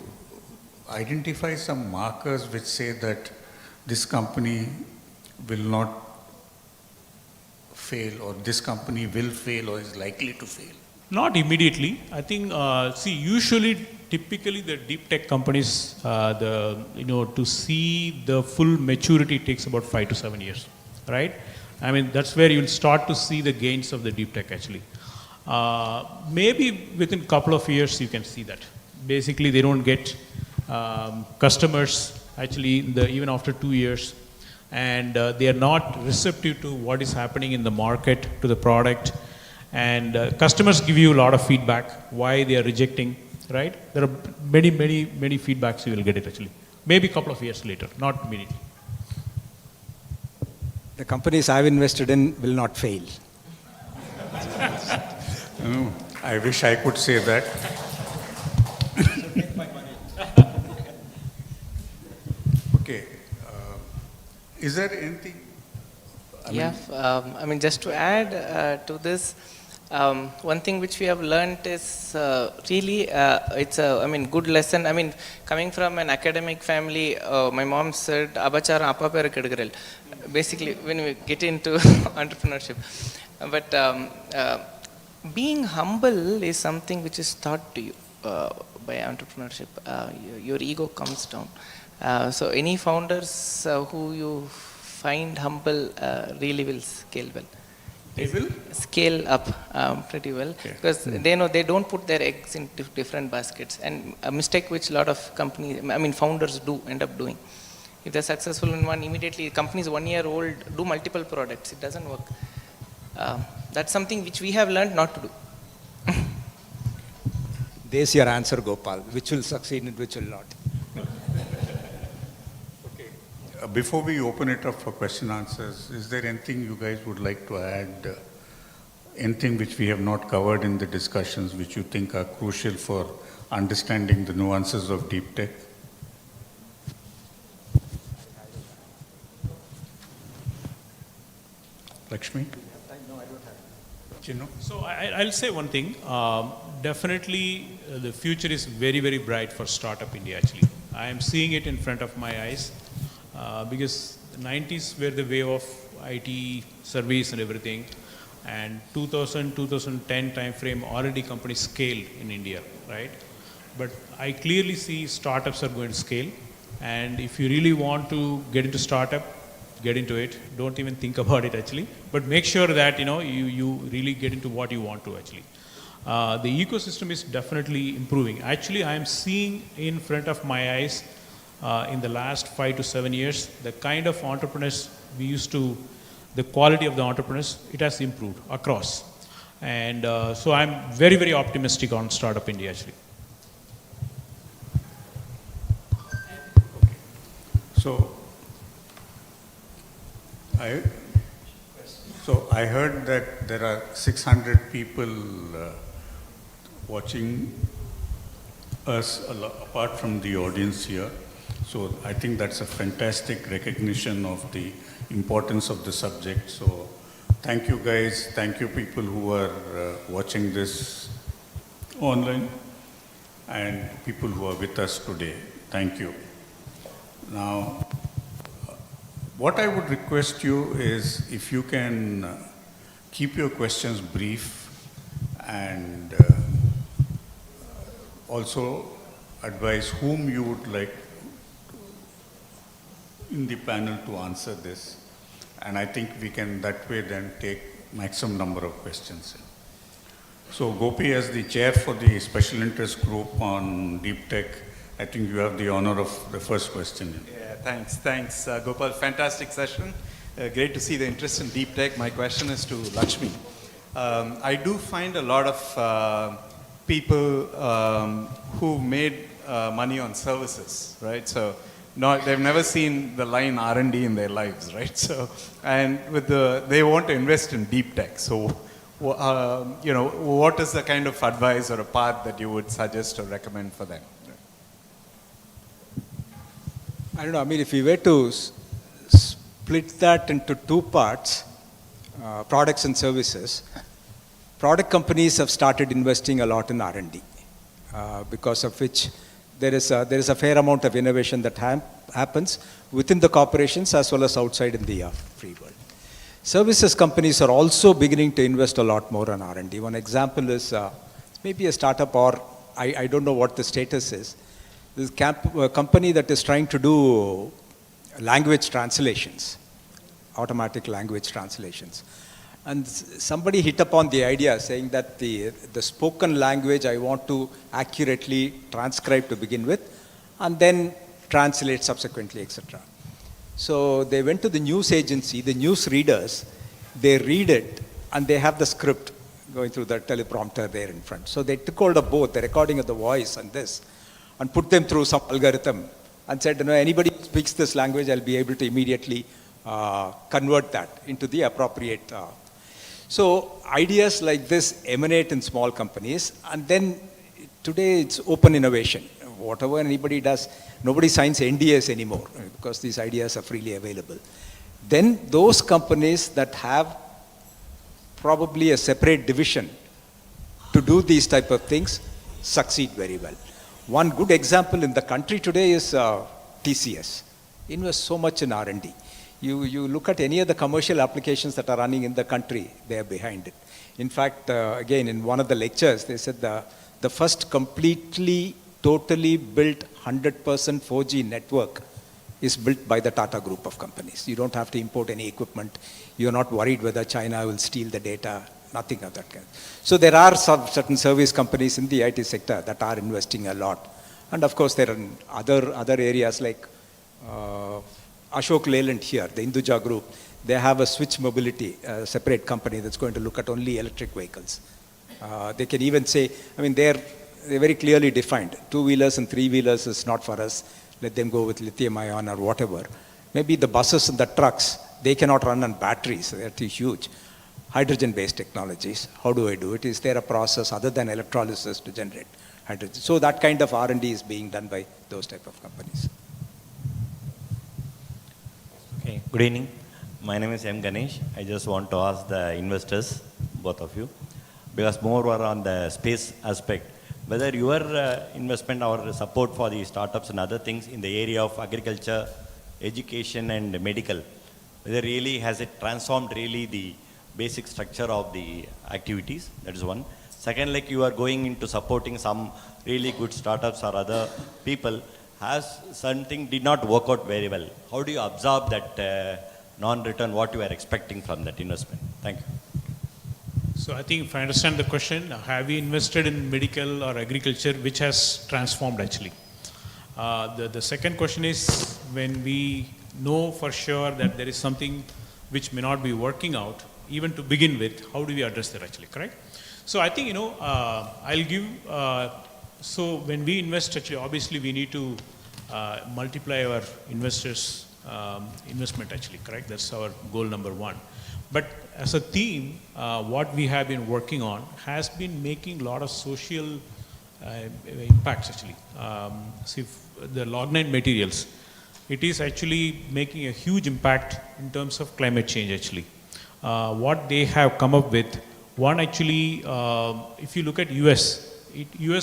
identify some markers which say that this company will not fail, or this company will fail, or is likely to fail? Not immediately. I think, typically the deep tech companies, to see the full maturity takes about 5 to 7 years, right? I mean, that's where you'll start to see the gains of the deep tech actually. Maybe within a couple of years you can see that. Basically, they don't get customers actually even after 2 years, and they are not receptive to what is happening in the market, to the product. And customers give you a lot of feedback, why they are rejecting, right? There are many feedbacks you will get it actually. Maybe a couple of years later, not immediately. The companies I've invested in will not fail. I wish I could say that. Okay. Is there anything? Just to add to this, one thing which we have learned is it's a good lesson. Coming from an academic family, my mom said, "Abachar appa per kedugaral." Basically, when we get into entrepreneurship, but being humble is something which is taught to you by entrepreneurship. Your ego comes down. So any founders who you find humble really will scale well. They will scale up pretty well, because they know they don't put their eggs in different baskets, and a mistake which a lot of companies, founders do end up doing. If they're successful in one, immediately companies 1 year old do multiple products. It doesn't work. That's something which we have learned not to do. There's your answer, Gopal. Which will succeed and which will not. Before we open it up for question answers, is there anything you guys would like to add? Anything which we have not covered in the discussions which you think are crucial for understanding the nuances of deep tech? Lakshmi? No, I don't have. Chinnu? So I'll say one thing. Definitely the future is very, very bright for Startup India actually. I am seeing it in front of my eyes. Because the 90s were the wave of IT service and everything, and 2010 time frame already companies scaled in India, right? But I clearly see startups are going to scale, and if you really want to get into startup, get into it. Don't even think about it actually, but make sure that you really get into what you want to actually. The ecosystem is definitely improving. Actually, I am seeing in front of my eyes in the last 5 to 7 years, the kind of entrepreneurs the quality of the entrepreneurs, it has improved across. And so I'm very, very optimistic on Startup India actually. So I heard that there are 600 people watching us apart from the audience here. So I think that's a fantastic recognition of the importance of the subject. So thank you guys. Thank you people who are watching this online and people who are with us today. Thank you. Now, what I would request you is if you can keep your questions brief and also advise whom you would like in the panel to answer this. And I think we can that way then take maximum number of questions. So Gopi, as the chair for the special interest group on deep tech, I think you have the honor of the first question. Yeah, thanks Gopal, fantastic session. Great to see the interest in deep tech. My question is to Lakshmi. I do find a lot of people who made money on services, right? So they've never seen the line R&D in their lives, right? So, and they want to invest in deep tech. So, what is the kind of advice or a path that you would suggest or recommend for them? I don't know, I mean, if we were to split that into two parts, products and services, product companies have started investing a lot in R&D, because of which there is a fair amount of innovation that happens within the corporations as well as outside in the free world. Services companies are also beginning to invest a lot more on R&D. One example is maybe a startup, or I don't know what the status is. This a company that is trying to do language translations, automatic language translations. And somebody hit upon the idea saying that the spoken language I want to accurately transcribe to begin with and then translate subsequently, etc. So they went to the news agency, the news readers, they read it and they have the script going through the teleprompter there in front. So they took hold of both, the recording of the voice and this, and put them through some algorithm and said, anybody who speaks this language, I'll be able to immediately convert that into the appropriate. So ideas like this emanate in small companies, and then today it's open innovation. Whatever anybody does, nobody signs NDAs anymore because these ideas are freely available. Then those companies that have probably a separate division to do these type of things succeed very well. One good example in the country today is TCS. Invest so much in R&D. You look at any of the commercial applications that are running in the country, they are behind it. In fact, again, in one of the lectures, they said the first completely, totally built 100% 4G network is built by the Tata group of companies. You don't have to import any equipment. You're not worried whether China will steal the data, nothing of that kind. So there are certain service companies in the IT sector that are investing a lot. And of course, there are other areas like Ashok Leyland here, the Hinduja group, they have a Switch Mobility, a separate company that's going to look at only electric vehicles. They can even say, I mean, they're very clearly defined. Two-wheelers and three-wheelers is not for us. Let them go with lithium-ion or whatever. Maybe the buses and the trucks, they cannot run on batteries. They're too huge. Hydrogen-based technologies, how do I do it? Is there a process other than electrolysis to generate hydrogen? So that kind of R&D is being done by those type of companies. Okay, good evening. My name is M. Ganesh. I just want to ask the investors, both of you, because more were on the space aspect, whether your investment or support for the startups and other things in the area of agriculture, education and medical, whether really has it transformed really the basic structure of the activities? That is one. Second, like you are going into supporting some really good startups or other people, has something did not work out very well. How do you absorb that non-return, what you are expecting from that investment? Thank you. So I think if I understand the question, have we invested in medical or agriculture, which has transformed actually? The second question is, when we know for sure that there is something which may not be working out, even to begin with, how do we address that actually, correct? So I think, I'll give, so when we invest actually, obviously we need to multiply our investors' investment actually, correct? That's our goal number one. But as a theme, what we have been working on has been making a lot of social impacts actually. See, the Log9 materials, it is actually making a huge impact in terms of climate change actually. What they have come up with, one actually, if you look at US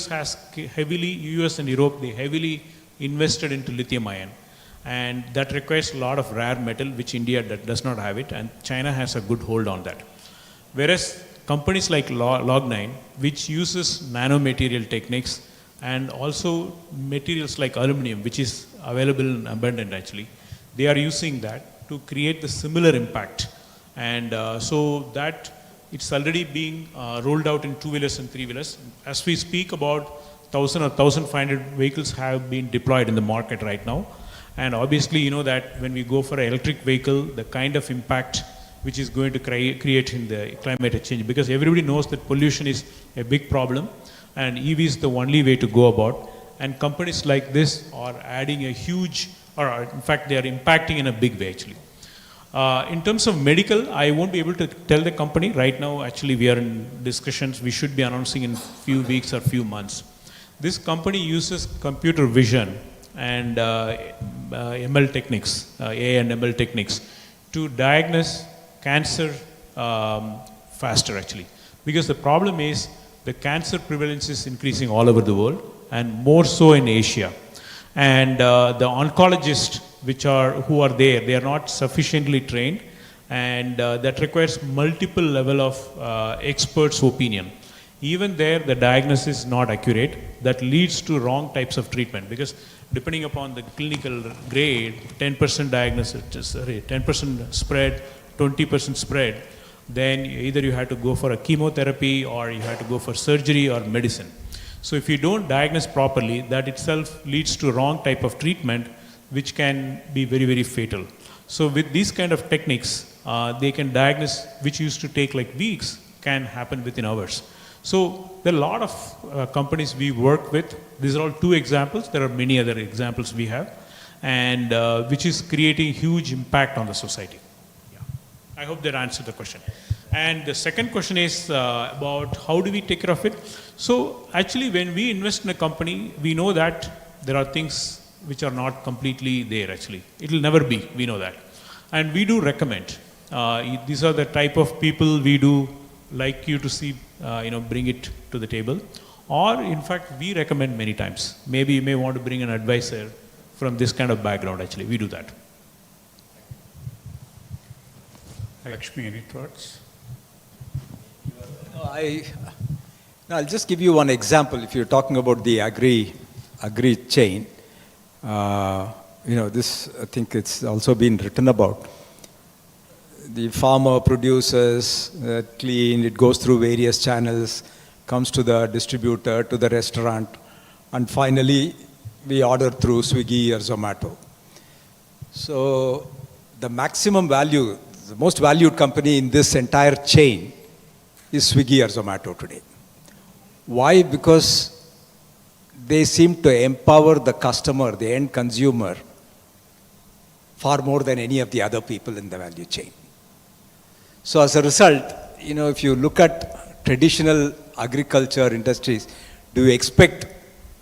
has heavily, US and Europe, they heavily invested into lithium ion. And that requires a lot of rare metal, which India does not have it, and China has a good hold on that. Whereas companies like Log9, which uses nanomaterial techniques and also materials like aluminum, which is available in abundant actually, they are using that to create the similar impact. And so that it's already being rolled out in two-wheelers and three-wheelers. As we speak, about 1,000 or 1,500 vehicles have been deployed in the market right now. And obviously, you know that when we go for an electric vehicle, the kind of impact which is going to create in the climate change, because everybody knows that pollution is a big problem and EV is the only way to go about. And companies like this are adding a huge, or in fact, they are impacting in a big way actually. In terms of medical, I won't be able to tell the company right now. Actually, we are in discussions. We should be announcing in few weeks or few months. This company uses computer vision and ML techniques, AI and ML techniques, to diagnose cancer faster actually. Because the problem is the cancer prevalence is increasing all over the world and more so in Asia. And the oncologists who are there, they are not sufficiently trained, and that requires multiple level of experts' opinion. Even there, the diagnosis is not accurate. That leads to wrong types of treatment, because depending upon the clinical grade, 10% diagnosis, 10% spread, 20% spread, then either you have to go for a chemotherapy or you have to go for surgery or medicine. So if you don't diagnose properly, that itself leads to wrong type of treatment, which can be very, very fatal. So with these kind of techniques, they can diagnose, which used to take like weeks, can happen within hours. So there are a lot of companies we work with. These are all two examples. There are many other examples we have, and which is creating huge impact on the society. Yeah. I hope that answered the question. And the second question is about how do we take care of it. So actually, when we invest in a company, we know that there are things which are not completely there actually. It will never be, we know that. And we do recommend. These are the type of people we do like you to see, bring it to the table. Or in fact, we recommend many times. Maybe you may want to bring an advisor from this kind of background actually. We do that. Lakshmi, any thoughts? I'll just give you one example. If you're talking about the agri chain, this, I think it's also been written about. The farmer produces, clean, it goes through various channels, comes to the distributor, to the restaurant, and finally we order through Swiggy or Zomato. So the maximum value, the most valued company in this entire chain is Swiggy or Zomato today. Why? Because they seem to empower the customer, the end consumer, far more than any of the other people in the value chain. So as a result, if you look at traditional agriculture industries, do you expect,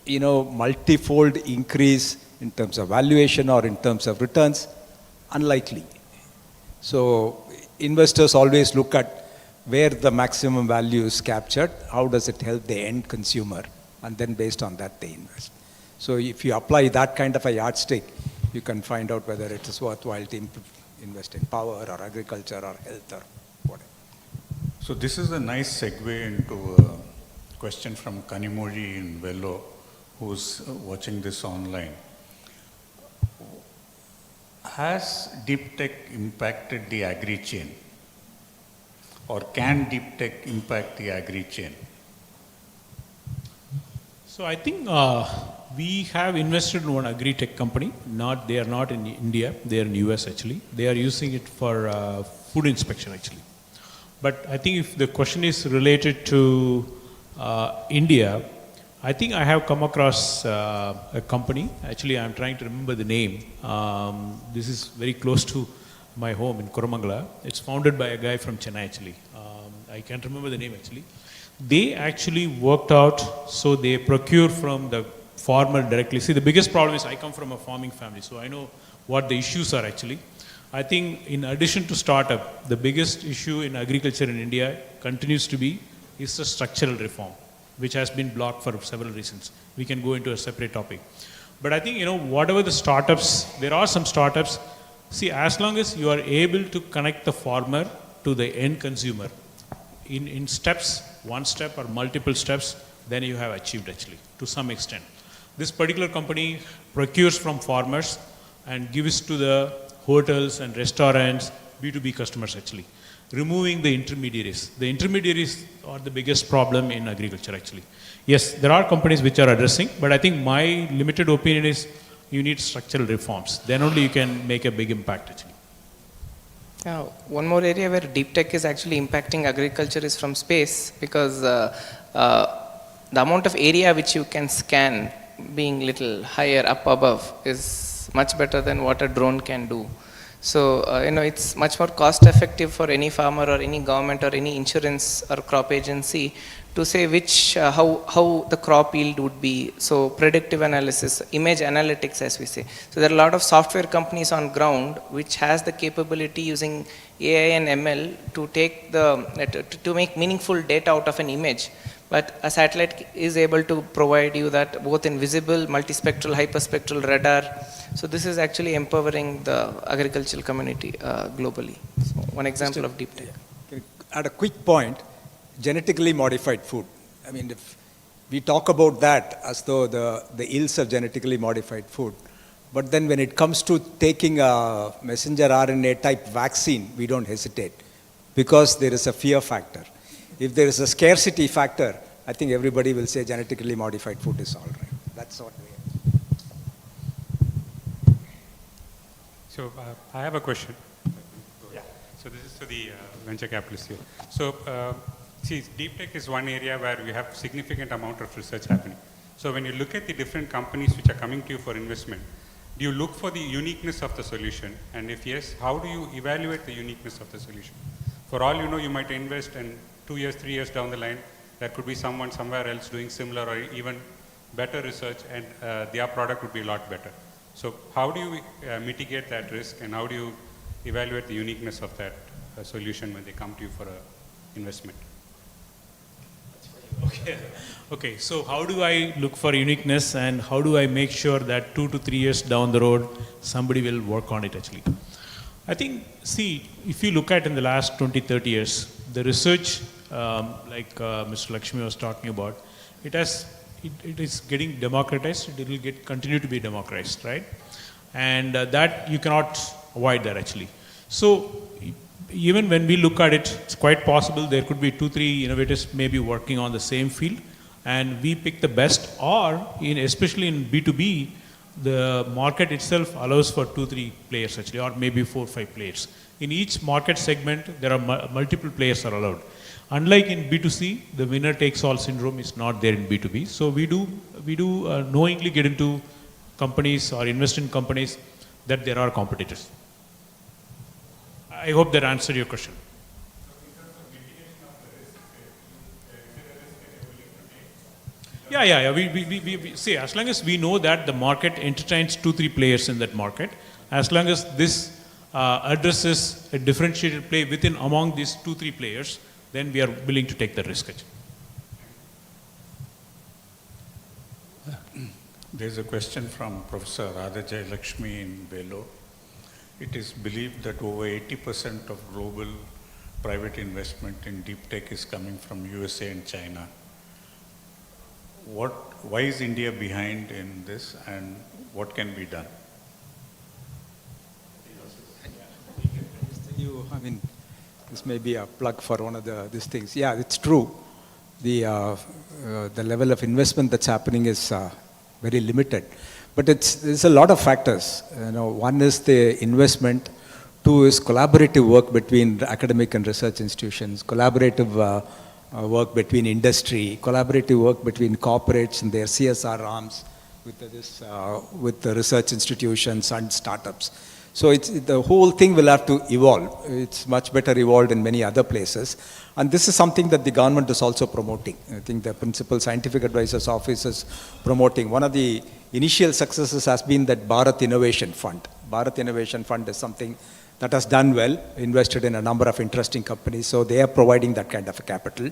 multifold increase in terms of valuation or in terms of returns? Unlikely. So investors always look at where the maximum value is captured, how does it help the end consumer, and then based on that they invest. So if you apply that kind of a yardstick, you can find out whether it is worthwhile to invest in power or agriculture or health or whatever. So this is a nice segue into a question from Kanimoji in Velo, who's watching this online. Has deep tech impacted the agri chain? Or can deep tech impact the agri chain? So I think we have invested in one agri-tech company. They are not in India, they are in US actually. They are using it for food inspection actually. But I think if the question is related to India, I think I have come across a company. Actually, I'm trying to remember the name. This is very close to my home in Koramangala. It's founded by a guy from Chennai actually. I can't remember the name actually. they actually worked out, so they procure from the farmer directly. See, the biggest problem is I come from a farming family, so I know what the issues are actually. I think in addition to startup, the biggest issue in agriculture in India continues to be is the structural reform, which has been blocked for several reasons. We can go into a separate topic. But I think, whatever the startups, there are some startups, see, as long as you are able to connect the farmer to the end consumer in steps, one step or multiple steps, then you have achieved actually, to some extent. This particular company procures from farmers and gives to the hotels and restaurants, B2B customers actually, removing the intermediaries. The intermediaries are the biggest problem in agriculture actually. Yes, there are companies which are addressing, but I think my limited opinion is you need structural reforms. Then only you can make a big impact actually. One more area where deep tech is actually impacting agriculture is from space, because the amount of area which you can scan being little higher up above is much better than what a drone can do. So, it's much more cost effective for any farmer or any government or any insurance or crop agency to say how the crop yield would be. So, predictive analysis, image analytics as we say. So, there are a lot of software companies on ground which has the capability using AI and ML to take to make meaningful data out of an image. But a satellite is able to provide you that both in visible, multispectral, hyperspectral, radar. So this is actually empowering the agricultural community globally. So one example of deep tech. At a quick point, genetically modified food. I mean, if we talk about that as though the ills of genetically modified food, but then when it comes to taking a messenger RNA type vaccine, we don't hesitate because there is a fear factor. If there is a scarcity factor, I think everybody will say genetically modified food is all right. That's what we have. So I have a question. Yeah. So this is to the venture capitalist here. So see, deep tech is one area where we have significant amount of research happening. So when you look at the different companies which are coming to you for investment, do you look for the uniqueness of the solution? And if yes, how do you evaluate the uniqueness of the solution? For all you know, you might invest and 2 years, 3 years down the line, there could be someone somewhere else doing similar or even better research, and their product would be a lot better. So how do you mitigate that risk, and how do you evaluate the uniqueness of that solution when they come to you for an investment? Okay, so how do I look for uniqueness, and how do I make sure that 2 to 3 years down the road, somebody will work on it actually? I think, see, if you look at in the last 20, 30 years, the research, like Mr. Lakshmi was talking about, it is getting democratized. It will continue to be democratized, right? And that you cannot avoid that actually. So even when we look at it, it's quite possible there could be 2, 3 innovators maybe working on the same field, and we pick the best. Or especially in B2B, the market itself allows for 2, 3 players actually, or maybe 4, 5 players. In each market segment, there are multiple players are allowed. Unlike in B2C, the winner takes all syndrome is not there in B2B. So we do knowingly get into companies or invest in companies that there are competitors. I hope that answered your question. Yeah. We see, as long as we know that the market entertains 2, 3 players in that market, as long as this addresses a differentiated play within among these 2, 3 players, then we are willing to take the risk. There's a question from Professor Radhajay Lakshmi in Vellore. It is believed that over 80% of global private investment in deep tech is coming from USA and China. Why is India behind in this, and what can be done? I mean, this may be a plug for one of these things. Yeah, it's true. The level of investment that's happening is very limited, but there's a lot of factors. One is the investment. 2 is collaborative work between academic and research institutions, collaborative work between industry, collaborative work between corporates and their CSR arms with the research institutions and startups. So the whole thing will have to evolve. It's much better evolved in many other places. And this is something that the government is also promoting. I think the Principal Scientific Advisor's Office is promoting. One of the initial successes has been that Bharat Innovation Fund. Bharat Innovation Fund is something that has done well, invested in a number of interesting companies. So they are providing that kind of a capital.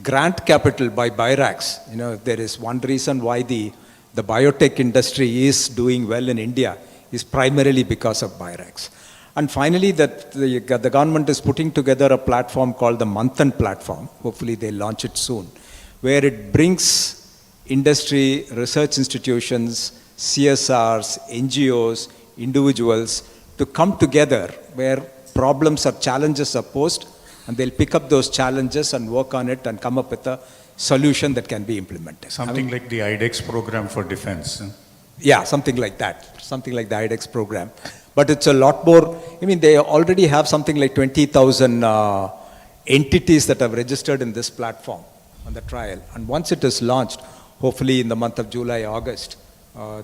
Grant capital by BIRACs. There is one reason why the biotech industry is doing well in India is primarily because of BIRACs. And finally, that the government is putting together a platform called the Manthan platform. Hopefully they'll launch it soon, where it brings industry, research institutions, CSRs, NGOs, individuals to come together where problems or challenges are posed, and they'll pick up those challenges and work on it and come up with a solution that can be implemented. Something like the IDEX program for defense. Yeah, something like that. Something like the IDEX program. But it's a lot more, they already have something like 20,000 entities that have registered in this platform on the trial. And once it is launched, hopefully in the month of July, August,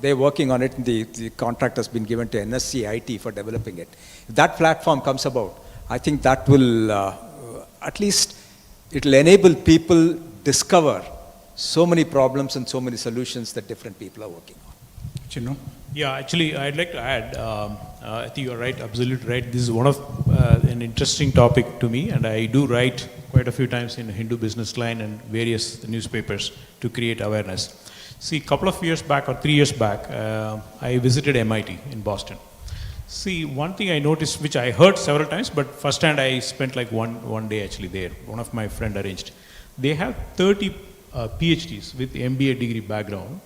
they're working on it. The contract has been given to NSC IT for developing it. If that platform comes about, I think that will, at least, it will enable people discover so many problems and so many solutions that different people are working on. Chinnu? Yeah, actually, I'd like to add, I think you're right, absolutely right. This is one of an interesting topic to me, and I do write quite a few times in Hindu Business Line and various newspapers to create awareness. See, a couple of years back or 3 years back, I visited MIT in Boston. See, one thing I noticed, which I heard several times, but first hand I spent like one day actually there. One of my friend arranged. They have 30 PhDs with MBA degree background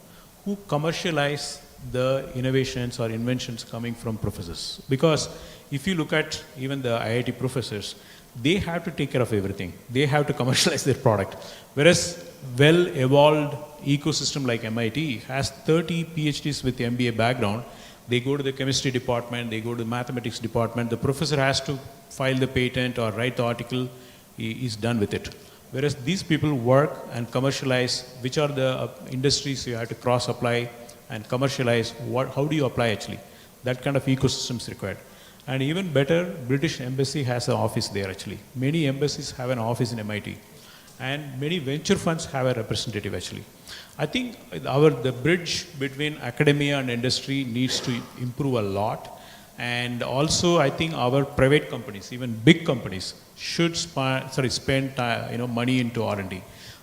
who commercialize the innovations or inventions coming from professors. Because if you look at even the IIT professors, they have to take care of everything. They have to commercialize their product. Whereas well-evolved ecosystem like MIT has 30 PhDs with MBA background. They go to the chemistry department, they go to the mathematics department. The professor has to file the patent or write the article. He is done with it. Whereas these people work and commercialize, which are the industries you have to cross-apply and commercialize. How do you apply actually? That kind of ecosystem is required. And even better, British Embassy has an office there actually. Many embassies have an office in MIT. And many venture funds have a representative actually. I think the bridge between academia and industry needs to improve a lot. And also I think our private companies, even big companies, should spend money into R&D.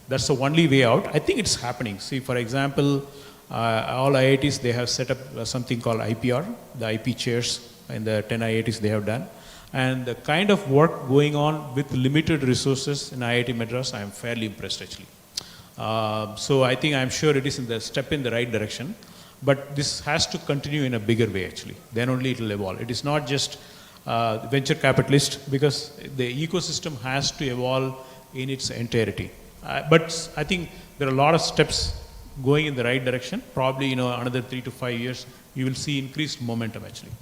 That's the only way out. I think it's happening. See, for example, all IITs, they have set up something called IPR, the IP chairs in the 10 IITs they have done. And the kind of work going on with limited resources in IIT Madras, I am fairly impressed actually. So I think I'm sure it is in the step in the right direction. But this has to continue in a bigger way actually. Then only it will evolve. It is not just venture capitalist, because the ecosystem has to evolve in its entirety. But I think there are a lot of steps going in the right direction. Probably another 3 to 5 years, you will see increased momentum actually.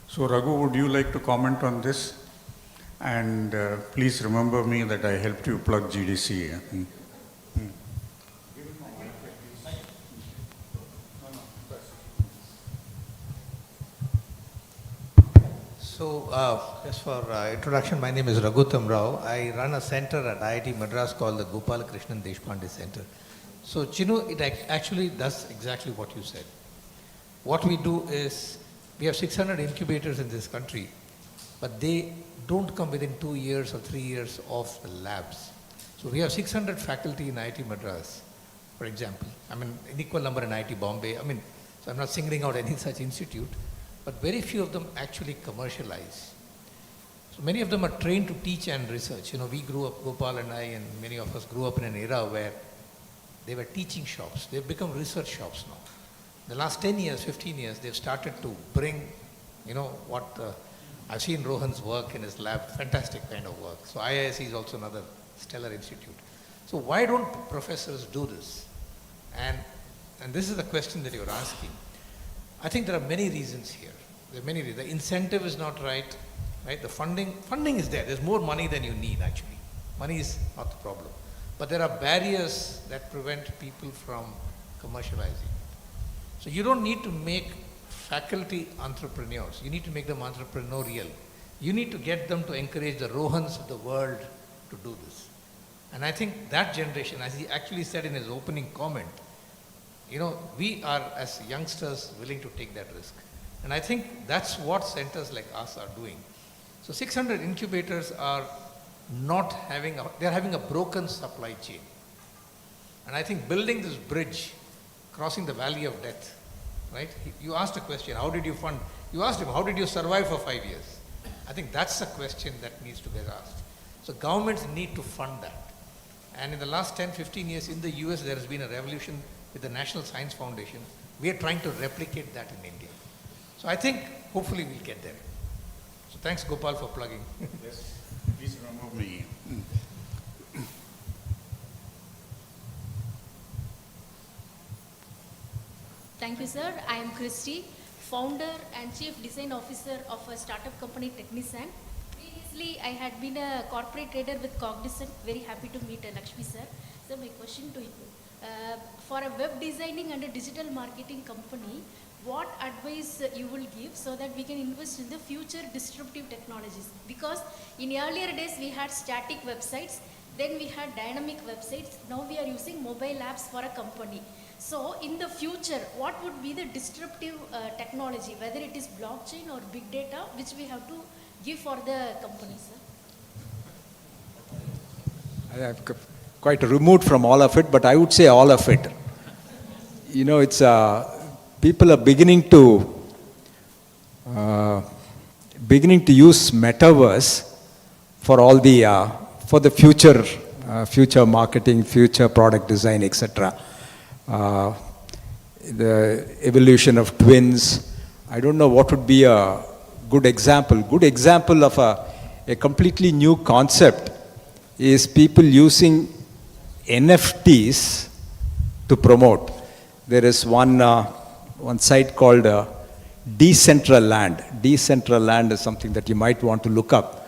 So Raghu, would you like to comment on this? And please remember me that I helped you plug GDC. So, just for introduction, my name is Raghutam Rao. I run a center at IIT Madras called the Gopal Krishnan Deshpande Center. So, Chinnu, it actually does exactly what you said. What we do is, we have 600 incubators in this country, but they don't come within 2 years or 3 years of the labs. So, we have 600 faculty in IIT Madras, for example. I mean, an equal number in IIT Bombay. So I'm not singling out any such institute. But very few of them actually commercialize. So many of them are trained to teach and research. We grew up, Gopal and I, and many of us grew up in an era where they were teaching shops. They've become research shops now. The last 10 years, 15 years, they've started to bring, I've seen Rohan's work in his lab, fantastic kind of work. So IISc is also another stellar institute. So why don't professors do this? And this is the question that you're asking. I think there are many reasons here. There are many reasons. The incentive is not right? The funding is there. There's more money than you need actually. Money is not the problem. But there are barriers that prevent people from commercializing. So you don't need to make faculty entrepreneurs. You need to make them entrepreneurial. You need to get them to encourage the Rohans of the world to do this. And I think that generation, as he actually said in his opening comment, we are as youngsters willing to take that risk. And I think that's what centers like us are doing. So 600 incubators are they're having a broken supply chain. And I think building this bridge, crossing the valley of death, right? You asked a question, how did you fund? You asked him, how did you survive for 5 years? I think that's a question that needs to get asked. So governments need to fund that. And in the last 10, 15 years in the US, there has been a revolution with the National Science Foundation. We are trying to replicate that in India. So I think hopefully we'll get there. So thanks Gopal for plugging. Yes, please remove me. Thank you, sir. I am Christy, founder and chief design officer of a startup company, Cognizant. Previously, I had been a corporate trader with Cognizant. Very happy to meet Lakshmi, sir. So my question to you, for a web designing and a digital marketing company, what advice you will give so that we can invest in the future disruptive technologies? Because in earlier days, we had static websites, then we had dynamic websites. Now we are using mobile apps for a company. So in the future, what would be the disruptive technology, whether it is blockchain or big data, which we have to give for the companies? I'm quite removed from all of it, but I would say all of it. It's people are beginning to use metaverse for all the for the future marketing, future product design, etc. The evolution of twins. I don't know what would be a good example. Good example of a completely new concept is people using NFTs to promote. There is one site called Decentraland. Decentraland is something that you might want to look up.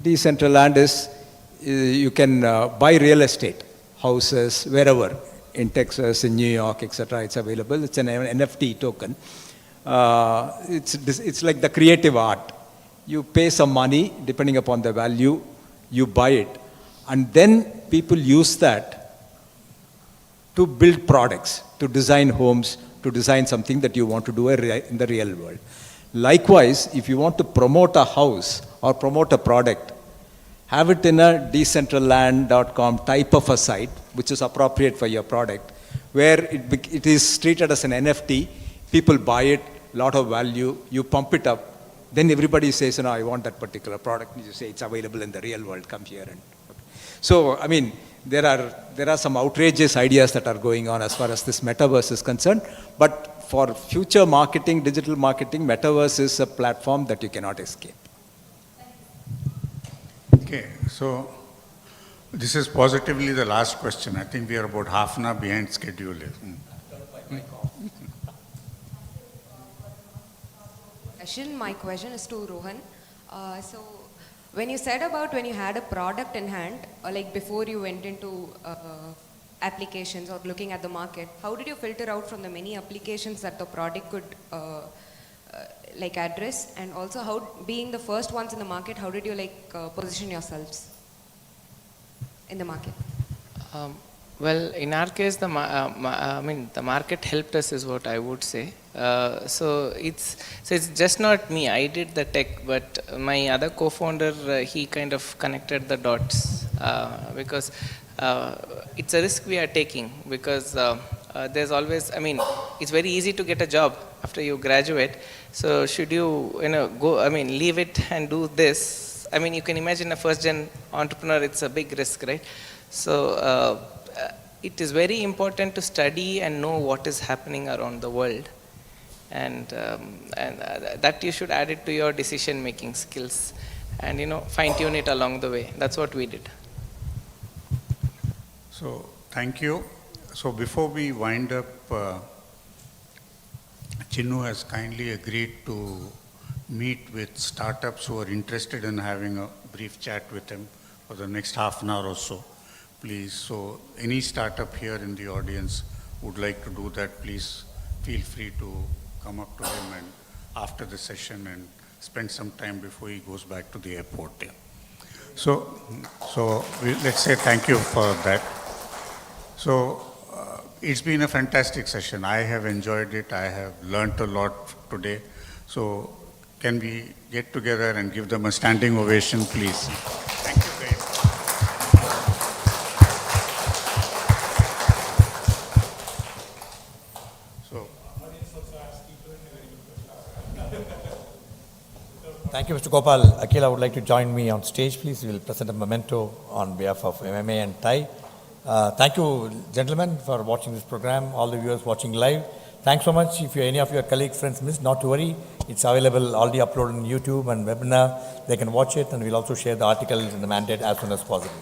Decentraland is you can buy real estate, houses, wherever, in Texas, in New York, etc. It's available. It's an NFT token. It's like the creative art. You pay some money, depending upon the value, you buy it. And then people use that to build products, to design homes, to design something that you want to do in the real world. Likewise, if you want to promote a house or promote a product, have it in a decentraland.com type of a site, which is appropriate for your product, where it is treated as an NFT, people buy it, lot of value, you pump it up, then everybody says, I want that particular product, and you say it's available in the real world, come here. So, I mean, there are some outrageous ideas that are going on as far as this metaverse is concerned, but for future marketing, digital marketing, metaverse is a platform that you cannot escape. Okay, so this is positively the last question. I think we are about half an hour behind schedule. My question is to Rohan. So when you said about when you had a product in hand, like before you went into applications or looking at the market, how did you filter out from the many applications that the product could like address? And also, how, being the first ones in the market, how did you position yourselves in the market? Well, in our case, the market helped us, is what I would say. So it's just not me. I did the tech, but my other co-founder, he kind of connected the dots because it's a risk we are taking, because there's always, it's very easy to get a job after you graduate. So should you go, leave it and do this? You can imagine a first-gen entrepreneur, it's a big risk, right? So it is very important to study and know what is happening around the world. And that you should add it to your decision-making skills and, fine-tune it along the way. That's what we did. So, thank you. So, before we wind up, Chinnu has kindly agreed to meet with startups who are interested in having a brief chat with him for the next half an hour or so. Please, so any startup here in the audience would like to do that, please feel free to come up to him and after the session and spend some time before he goes back to the airport. Yeah. So let's say thank you for that. So it's been a fantastic session. I have enjoyed it. I have learnt a lot today. So can we get together and give them a standing ovation, please? Thank you very much. So, Thank you, Mr. Gopal. Akhil, I would like to join me on stage, please. We will present a memento on behalf of MMA and TiE. Thank you, gentlemen, for watching this program, all the viewers watching live. Thanks so much. If any of your colleagues, friends missed, not to worry. It's available, already uploaded on YouTube and webinar. They can watch it, and we'll also share the articles in the mandate as soon as possible.